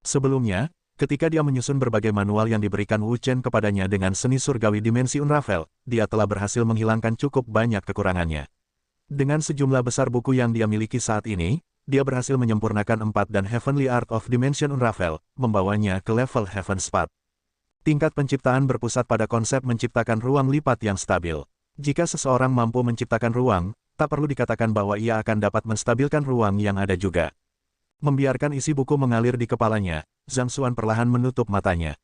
Sebelumnya, ketika dia menyusun berbagai manual yang diberikan Wu Chen kepadanya dengan seni surgawi dimensi Unravel, dia telah berhasil menghilangkan cukup banyak kekurangannya. Dengan sejumlah besar buku yang dia miliki saat ini, dia berhasil menyempurnakan 4 dan Heavenly Art of Dimension Unravel, membawanya ke level Heaven's Path. Tingkat penciptaan berpusat pada konsep menciptakan ruang lipat yang stabil. Jika seseorang mampu menciptakan ruang, tak perlu dikatakan bahwa ia akan dapat menstabilkan ruang yang ada juga. Membiarkan isi buku mengalir di kepalanya, Zhang Xuan perlahan menutup matanya.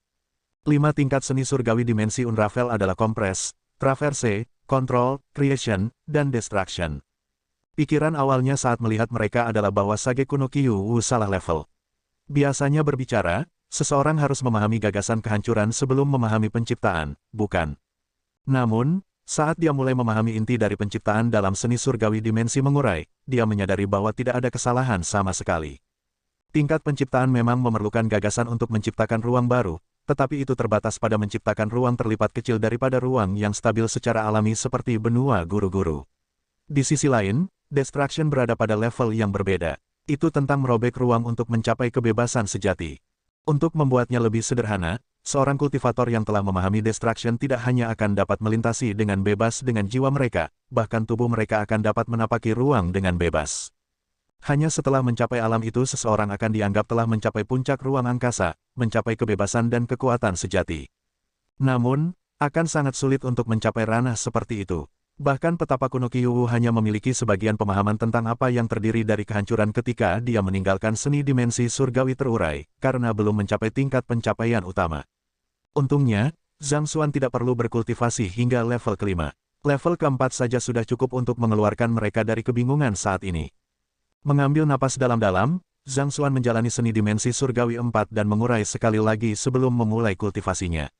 5 tingkat seni surgawi dimensi Unravel adalah Compress, Traverse, Control, Creation, dan Destruction. Pikiran awalnya saat melihat mereka adalah bahwa Sage Kuno Kyu salah level. Biasanya berbicara, seseorang harus memahami gagasan kehancuran sebelum memahami penciptaan, bukan? Namun, saat dia mulai memahami inti dari penciptaan dalam seni surgawi dimensi mengurai, dia menyadari bahwa tidak ada kesalahan sama sekali. Tingkat penciptaan memang memerlukan gagasan untuk menciptakan ruang baru, tetapi itu terbatas pada menciptakan ruang terlipat kecil daripada ruang yang stabil secara alami seperti benua guru-guru. Di sisi lain, Destruction berada pada level yang berbeda. Itu tentang merobek ruang untuk mencapai kebebasan sejati. Untuk membuatnya lebih sederhana, seorang kultivator yang telah memahami Destruction tidak hanya akan dapat melintasi dengan bebas dengan jiwa mereka, bahkan tubuh mereka akan dapat menapaki ruang dengan bebas. Hanya setelah mencapai alam itu seseorang akan dianggap telah mencapai puncak ruang angkasa, mencapai kebebasan dan kekuatan sejati. Namun, akan sangat sulit untuk mencapai ranah seperti itu. Bahkan petapa kuno Kyu hanya memiliki sebagian pemahaman tentang apa yang terdiri dari kehancuran ketika dia meninggalkan seni dimensi surgawi terurai, karena belum mencapai tingkat pencapaian utama. Untungnya, Zhang Xuan tidak perlu berkultivasi hingga level kelima. Level keempat saja sudah cukup untuk mengeluarkan mereka dari kebingungan saat ini. Mengambil napas dalam-dalam, Zhang Xuan menjalani seni dimensi surgawi 4 dan mengurai sekali lagi sebelum memulai kultivasinya.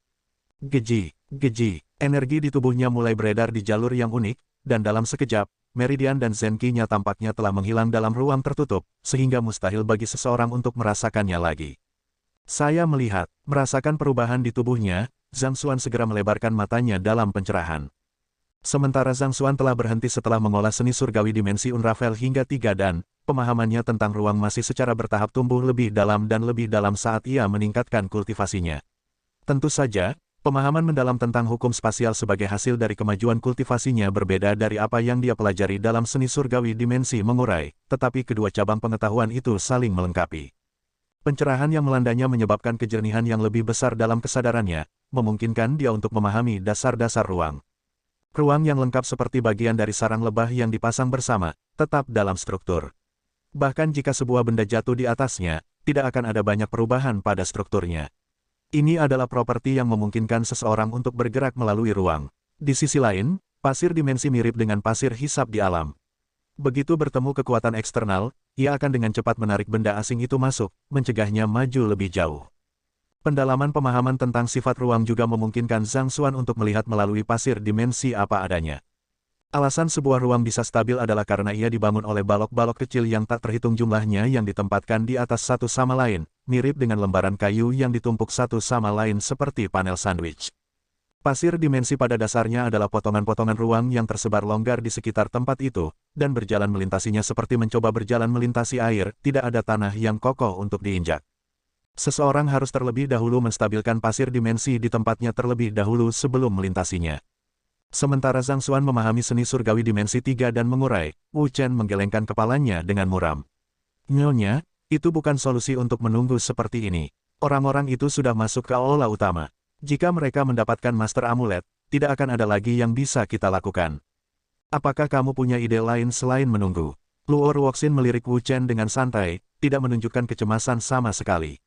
Geji, energi di tubuhnya mulai beredar di jalur yang unik, dan dalam sekejap, meridian dan zenki-nya tampaknya telah menghilang dalam ruang tertutup, sehingga mustahil bagi seseorang untuk merasakannya lagi. Saya merasakan perubahan di tubuhnya, Zhang Xuan segera melebarkan matanya dalam pencerahan. Sementara Zhang Xuan telah berhenti setelah mengolah seni surgawi dimensi Unravel hingga 3 dan, pemahamannya tentang ruang masih secara bertahap tumbuh lebih dalam saat ia meningkatkan kultivasinya. Tentu saja, pemahaman mendalam tentang hukum spasial sebagai hasil dari kemajuan kultivasinya berbeda dari apa yang dia pelajari dalam seni surgawi dimensi mengurai, tetapi kedua cabang pengetahuan itu saling melengkapi. Pencerahan yang melandanya menyebabkan kejernihan yang lebih besar dalam kesadarannya, memungkinkan dia untuk memahami dasar-dasar ruang. Ruang yang lengkap seperti bagian dari sarang lebah yang dipasang bersama, tetap dalam struktur. Bahkan jika sebuah benda jatuh di atasnya, tidak akan ada banyak perubahan pada strukturnya. Ini adalah properti yang memungkinkan seseorang untuk bergerak melalui ruang. Di sisi lain, pasir dimensi mirip dengan pasir hisap di alam. Begitu bertemu kekuatan eksternal, ia akan dengan cepat menarik benda asing itu masuk, mencegahnya maju lebih jauh. Pendalaman pemahaman tentang sifat ruang juga memungkinkan Zhang Xuan untuk melihat melalui pasir dimensi apa adanya. Alasan sebuah ruang bisa stabil adalah karena ia dibangun oleh balok-balok kecil yang tak terhitung jumlahnya yang ditempatkan di atas satu sama lain, mirip dengan lembaran kayu yang ditumpuk satu sama lain seperti panel sandwich. Pasir dimensi pada dasarnya adalah potongan-potongan ruang yang tersebar longgar di sekitar tempat itu, dan berjalan melintasinya seperti mencoba berjalan melintasi air, tidak ada tanah yang kokoh untuk diinjak. Seseorang harus terlebih dahulu menstabilkan pasir dimensi di tempatnya terlebih dahulu sebelum melintasinya. Sementara Zhang Xuan memahami seni surgawi dimensi 3 dan mengurai, Wu Chen menggelengkan kepalanya dengan muram. Nyonya, itu bukan solusi untuk menunggu seperti ini. Orang-orang itu sudah masuk ke aula utama. Jika mereka mendapatkan Master Amulet, tidak akan ada lagi yang bisa kita lakukan. Apakah kamu punya ide lain selain menunggu? Luo Ruoxin melirik Wu Chen dengan santai, tidak menunjukkan kecemasan sama sekali.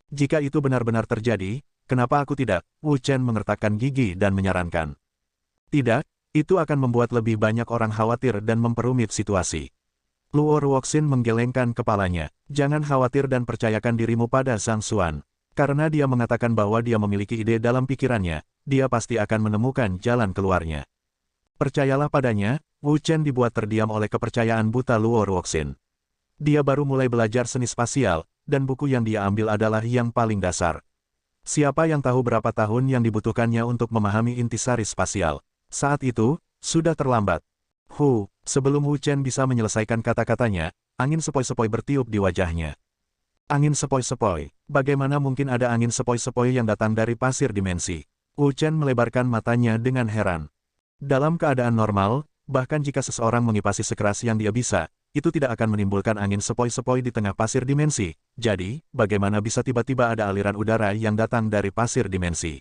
Jika itu benar-benar terjadi, kenapa aku tidak? Wu Chen mengertakkan gigi dan menyarankan. Tidak, itu akan membuat lebih banyak orang khawatir dan memperumit situasi. Luo Ruoxin menggelengkan kepalanya. Jangan khawatir dan percayakan dirimu pada Zhang Xuan. Karena dia mengatakan bahwa dia memiliki ide dalam pikirannya, dia pasti akan menemukan jalan keluarnya. Percayalah padanya, Wu Chen dibuat terdiam oleh kepercayaan buta Luo Ruoxin. Dia baru mulai belajar seni spasial, dan buku yang dia ambil adalah yang paling dasar. Siapa yang tahu berapa tahun yang dibutuhkannya untuk memahami intisari spasial? Saat itu, sudah terlambat. Sebelum Wu Chen bisa menyelesaikan kata-katanya, angin sepoi-sepoi bertiup di wajahnya. Angin sepoi-sepoi, bagaimana mungkin ada angin sepoi-sepoi yang datang dari pasir dimensi? Wu Chen melebarkan matanya dengan heran. Dalam keadaan normal, bahkan jika seseorang mengipasi sekeras yang dia bisa, itu tidak akan menimbulkan angin sepoi-sepoi di tengah pasir dimensi. Jadi, bagaimana bisa tiba-tiba ada aliran udara yang datang dari pasir dimensi?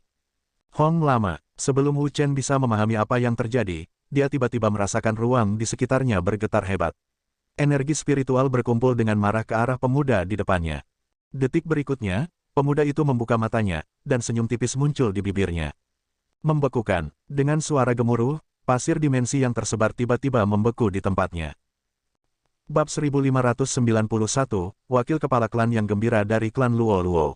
Hong lama, sebelum Wu Chen bisa memahami apa yang terjadi, dia tiba-tiba merasakan ruang di sekitarnya bergetar hebat. Energi spiritual berkumpul dengan marah ke arah pemuda di depannya. Detik berikutnya, pemuda itu membuka matanya, dan senyum tipis muncul di bibirnya. Membekukan, dengan suara gemuruh, pasir dimensi yang tersebar tiba-tiba membeku di tempatnya. Bab 1591, Wakil Kepala Klan yang Gembira dari Klan Luo Luo.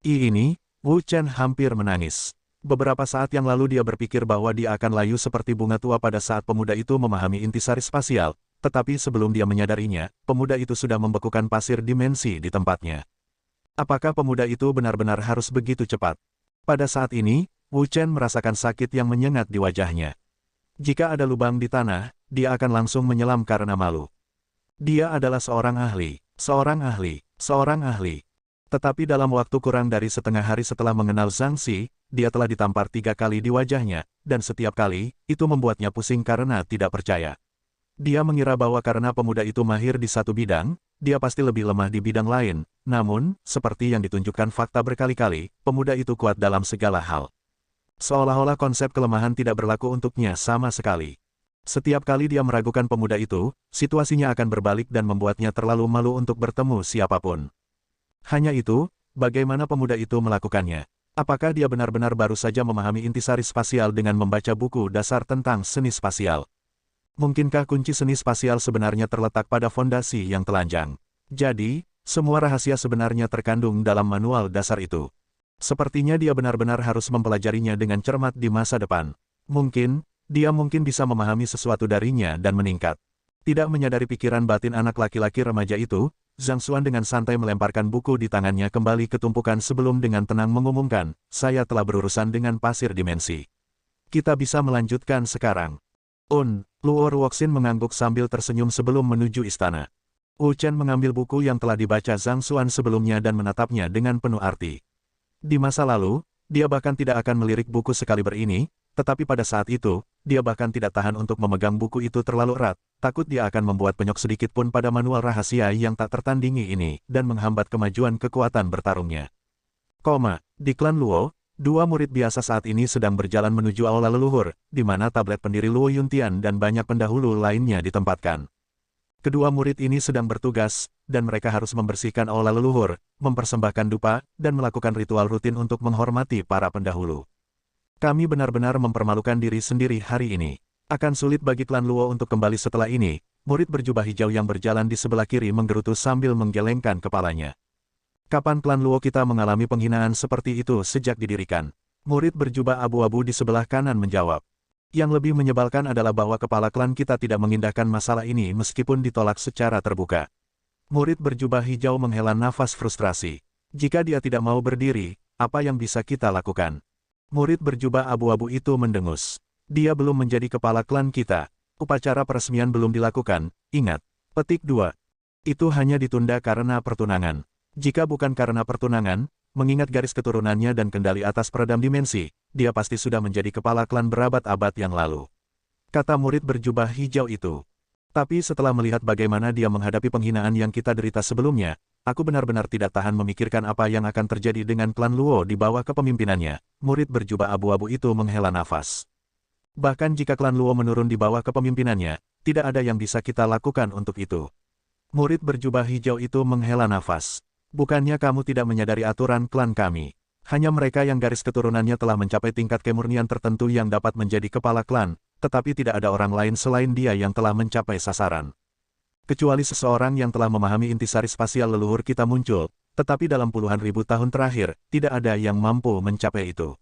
Ini, Wu Chen hampir menangis. Beberapa saat yang lalu dia berpikir bahwa dia akan layu seperti bunga tua pada saat pemuda itu memahami intisari spasial, tetapi sebelum dia menyadarinya, pemuda itu sudah membekukan pasir dimensi di tempatnya. Apakah pemuda itu benar-benar harus begitu cepat? Pada saat ini, Wu Chen merasakan sakit yang menyengat di wajahnya. Jika ada lubang di tanah, dia akan langsung menyelam karena malu. Dia adalah seorang ahli, seorang ahli, seorang ahli. Tetapi dalam waktu kurang dari setengah hari setelah mengenal Zhang Xi, dia telah ditampar 3 kali di wajahnya, dan setiap kali, itu membuatnya pusing karena tidak percaya. Dia mengira bahwa karena pemuda itu mahir di satu bidang, dia pasti lebih lemah di bidang lain. Namun, seperti yang ditunjukkan fakta berkali-kali, pemuda itu kuat dalam segala hal. Seolah-olah konsep kelemahan tidak berlaku untuknya sama sekali. Setiap kali dia meragukan pemuda itu, situasinya akan berbalik dan membuatnya terlalu malu untuk bertemu siapapun. Hanya itu, bagaimana pemuda itu melakukannya? Apakah dia benar-benar baru saja memahami intisari spasial dengan membaca buku dasar tentang seni spasial? Mungkinkah kunci seni spasial sebenarnya terletak pada fondasi yang telanjang? Jadi, semua rahasia sebenarnya terkandung dalam manual dasar itu. Sepertinya dia benar-benar harus mempelajarinya dengan cermat di masa depan. Dia mungkin bisa memahami sesuatu darinya dan meningkat. Tidak menyadari pikiran batin anak laki-laki remaja itu, Zhang Xuan dengan santai melemparkan buku di tangannya kembali ke tumpukan sebelum dengan tenang mengumumkan, saya telah berurusan dengan pasir dimensi. Kita bisa melanjutkan sekarang. Luo Ruoxin mengangguk sambil tersenyum sebelum menuju istana. Wu Chen mengambil buku yang telah dibaca Zhang Xuan sebelumnya dan menatapnya dengan penuh arti. Di masa lalu, dia bahkan tidak akan melirik buku sekaliber ini, tetapi pada saat itu, dia bahkan tidak tahan untuk memegang buku itu terlalu erat, takut dia akan membuat penyok sedikit pun pada manual rahasia yang tak tertandingi ini, dan menghambat kemajuan kekuatan bertarungnya. Di klan Luo, 2 murid biasa saat ini sedang berjalan menuju aula leluhur, di mana tablet pendiri Luo Yuntian dan banyak pendahulu lainnya ditempatkan. Kedua murid ini sedang bertugas, dan mereka harus membersihkan aula leluhur, mempersembahkan dupa, dan melakukan ritual rutin untuk menghormati para pendahulu. Kami benar-benar mempermalukan diri sendiri hari ini. Akan sulit bagi klan Luo untuk kembali setelah ini, murid berjubah hijau yang berjalan di sebelah kiri menggerutu sambil menggelengkan kepalanya. Kapan klan Luo kita mengalami penghinaan seperti itu sejak didirikan? Murid berjubah abu-abu di sebelah kanan menjawab. Yang lebih menyebalkan adalah bahwa kepala klan kita tidak mengindahkan masalah ini meskipun ditolak secara terbuka. Murid berjubah hijau menghela nafas frustrasi. Jika dia tidak mau berdiri, apa yang bisa kita lakukan? Murid berjubah abu-abu itu mendengus. Dia belum menjadi kepala klan kita. Upacara peresmian belum dilakukan, ingat. Petik 2. Itu hanya ditunda karena pertunangan. Jika bukan karena pertunangan, mengingat garis keturunannya dan kendali atas peredam dimensi, dia pasti sudah menjadi kepala klan berabad-abad yang lalu. Kata murid berjubah hijau itu. Tapi setelah melihat bagaimana dia menghadapi penghinaan yang kita derita sebelumnya, aku benar-benar tidak tahan memikirkan apa yang akan terjadi dengan klan Luo di bawah kepemimpinannya. Murid berjubah abu-abu itu menghela nafas. Bahkan jika klan Luo menurun di bawah kepemimpinannya, tidak ada yang bisa kita lakukan untuk itu. Murid berjubah hijau itu menghela nafas. Bukannya kamu tidak menyadari aturan klan kami. Hanya mereka yang garis keturunannya telah mencapai tingkat kemurnian tertentu yang dapat menjadi kepala klan, tetapi tidak ada orang lain selain dia yang telah mencapai sasaran. Kecuali seseorang yang telah memahami intisari spasial leluhur kita muncul, tetapi dalam puluhan ribu tahun terakhir, tidak ada yang mampu mencapai itu.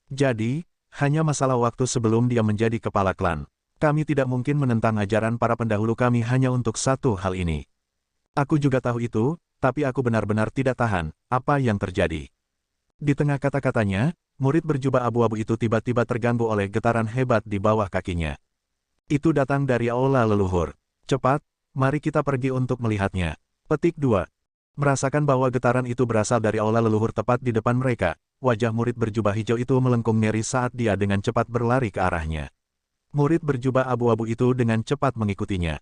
Jadi, hanya masalah waktu sebelum dia menjadi kepala klan. Kami tidak mungkin menentang ajaran para pendahulu kami hanya untuk satu hal ini. Aku juga tahu itu, tapi aku benar-benar tidak tahan, apa yang terjadi. Di tengah kata-katanya, murid berjubah abu-abu itu tiba-tiba terganggu oleh getaran hebat di bawah kakinya. Itu datang dari aula leluhur. Cepat, mari kita pergi untuk melihatnya. Petik 2. Merasakan bahwa getaran itu berasal dari aula leluhur tepat di depan mereka, wajah murid berjubah hijau itu melengkung nyeri saat dia dengan cepat berlari ke arahnya. Murid berjubah abu-abu itu dengan cepat mengikutinya.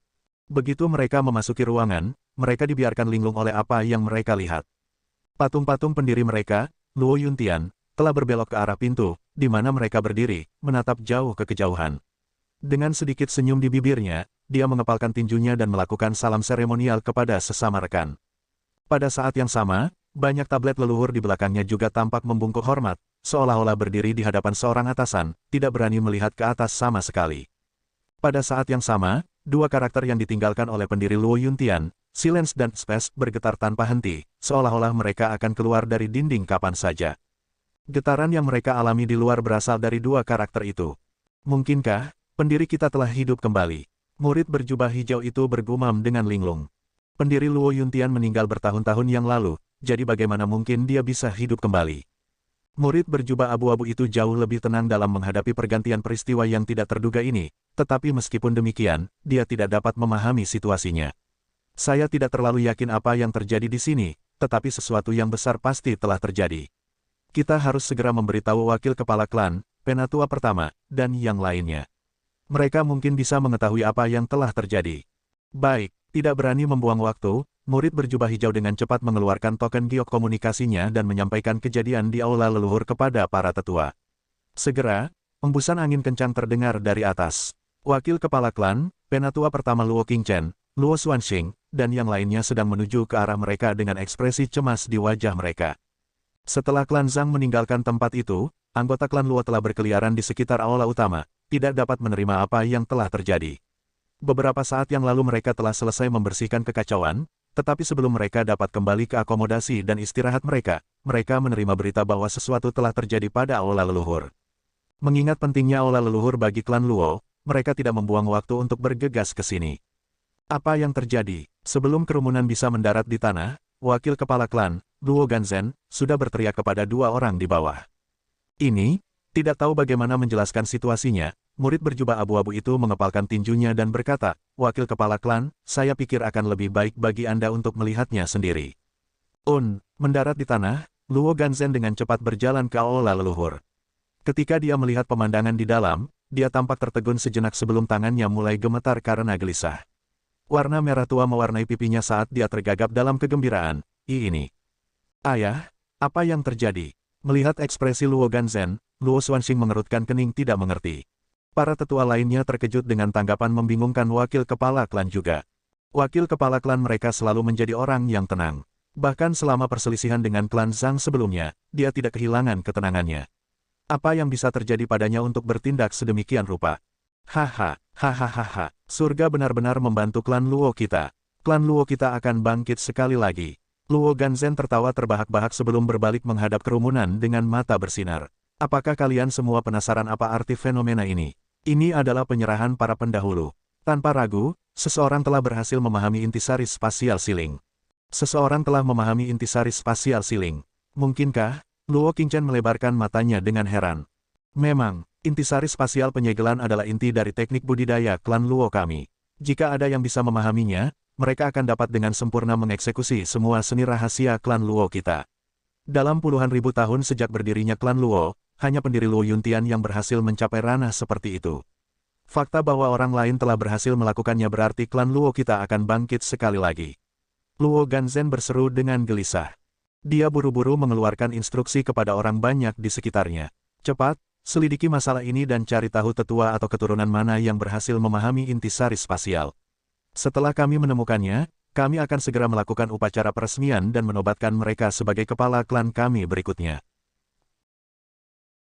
Begitu mereka memasuki ruangan, mereka dibiarkan linglung oleh apa yang mereka lihat. Patung-patung pendiri mereka, Luo Yuntian, telah berbelok ke arah pintu, di mana mereka berdiri, menatap jauh ke kejauhan. Dengan sedikit senyum di bibirnya, dia mengepalkan tinjunya dan melakukan salam seremonial kepada sesama rekan. Pada saat yang sama, banyak tablet leluhur di belakangnya juga tampak membungkuk hormat, seolah-olah berdiri di hadapan seorang atasan, tidak berani melihat ke atas sama sekali. Pada saat yang sama, dua karakter yang ditinggalkan oleh pendiri Luo Yuntian, Silence dan Space, bergetar tanpa henti, seolah-olah mereka akan keluar dari dinding kapan saja. Getaran yang mereka alami di luar berasal dari dua karakter itu. Mungkinkah pendiri kita telah hidup kembali? Murid berjubah hijau itu bergumam dengan linglung. Pendiri Luo Yuntian meninggal bertahun-tahun yang lalu, jadi bagaimana mungkin dia bisa hidup kembali? Murid berjubah abu-abu itu jauh lebih tenang dalam menghadapi pergantian peristiwa yang tidak terduga ini, tetapi meskipun demikian, dia tidak dapat memahami situasinya. Saya tidak terlalu yakin apa yang terjadi di sini, tetapi sesuatu yang besar pasti telah terjadi. Kita harus segera memberitahu wakil kepala klan, Penatua pertama, dan yang lainnya. Mereka mungkin bisa mengetahui apa yang telah terjadi. Baik, tidak berani membuang waktu, murid berjubah hijau dengan cepat mengeluarkan token giok komunikasinya dan menyampaikan kejadian di aula leluhur kepada para tetua. Segera, embusan angin kencang terdengar dari atas. Wakil kepala klan, Penatua pertama Luo Qingchen, Luo Xuanxing, dan yang lainnya sedang menuju ke arah mereka dengan ekspresi cemas di wajah mereka. Setelah klan Zhang meninggalkan tempat itu, anggota klan Luo telah berkeliaran di sekitar aula utama, tidak dapat menerima apa yang telah terjadi. Beberapa saat yang lalu mereka telah selesai membersihkan kekacauan, tetapi sebelum mereka dapat kembali ke akomodasi dan istirahat mereka, mereka menerima berita bahwa sesuatu telah terjadi pada aula leluhur. Mengingat pentingnya aula leluhur bagi klan Luo, mereka tidak membuang waktu untuk bergegas ke sini. Apa yang terjadi? Sebelum kerumunan bisa mendarat di tanah, wakil kepala klan, Luo Ganzhen, sudah berteriak kepada dua orang di bawah. Ini, tidak tahu bagaimana menjelaskan situasinya, murid berjubah abu-abu itu mengepalkan tinjunya dan berkata, wakil kepala klan, saya pikir akan lebih baik bagi Anda untuk melihatnya sendiri. Mendarat di tanah, Luo Ganzhen dengan cepat berjalan ke aula leluhur. Ketika dia melihat pemandangan di dalam, dia tampak tertegun sejenak sebelum tangannya mulai gemetar karena gelisah. Warna merah tua mewarnai pipinya saat dia tergagap dalam kegembiraan. Ini. Ayah, apa yang terjadi? Melihat ekspresi Luo Ganzhen, Luo Xuanxing mengerutkan kening tidak mengerti. Para tetua lainnya terkejut dengan tanggapan membingungkan wakil kepala klan juga. Wakil kepala klan mereka selalu menjadi orang yang tenang. Bahkan selama perselisihan dengan klan Zhang sebelumnya, dia tidak kehilangan ketenangannya. Apa yang bisa terjadi padanya untuk bertindak sedemikian rupa? Hahaha, surga benar-benar membantu klan Luo kita. Klan Luo kita akan bangkit sekali lagi. Luo Ganzhen tertawa terbahak-bahak sebelum berbalik menghadap kerumunan dengan mata bersinar. Apakah kalian semua penasaran apa arti fenomena ini? Ini adalah penyerahan para pendahulu. Tanpa ragu, seseorang telah berhasil memahami intisari spasial ceiling. Seseorang telah memahami intisari spasial ceiling. Mungkinkah? Luo Qingchen melebarkan matanya dengan heran. Memang, intisari spasial penyegelan adalah inti dari teknik budidaya klan Luo kami. Jika ada yang bisa memahaminya, mereka akan dapat dengan sempurna mengeksekusi semua seni rahasia klan Luo kita. Dalam puluhan ribu tahun sejak berdirinya klan Luo, hanya pendiri Luo Yuntian yang berhasil mencapai ranah seperti itu. Fakta bahwa orang lain telah berhasil melakukannya berarti klan Luo kita akan bangkit sekali lagi. Luo Ganzhen berseru dengan gelisah. Dia buru-buru mengeluarkan instruksi kepada orang banyak di sekitarnya. Cepat, selidiki masalah ini dan cari tahu tetua atau keturunan mana yang berhasil memahami intisari spasial. Setelah kami menemukannya, kami akan segera melakukan upacara peresmian dan menobatkan mereka sebagai kepala klan kami berikutnya.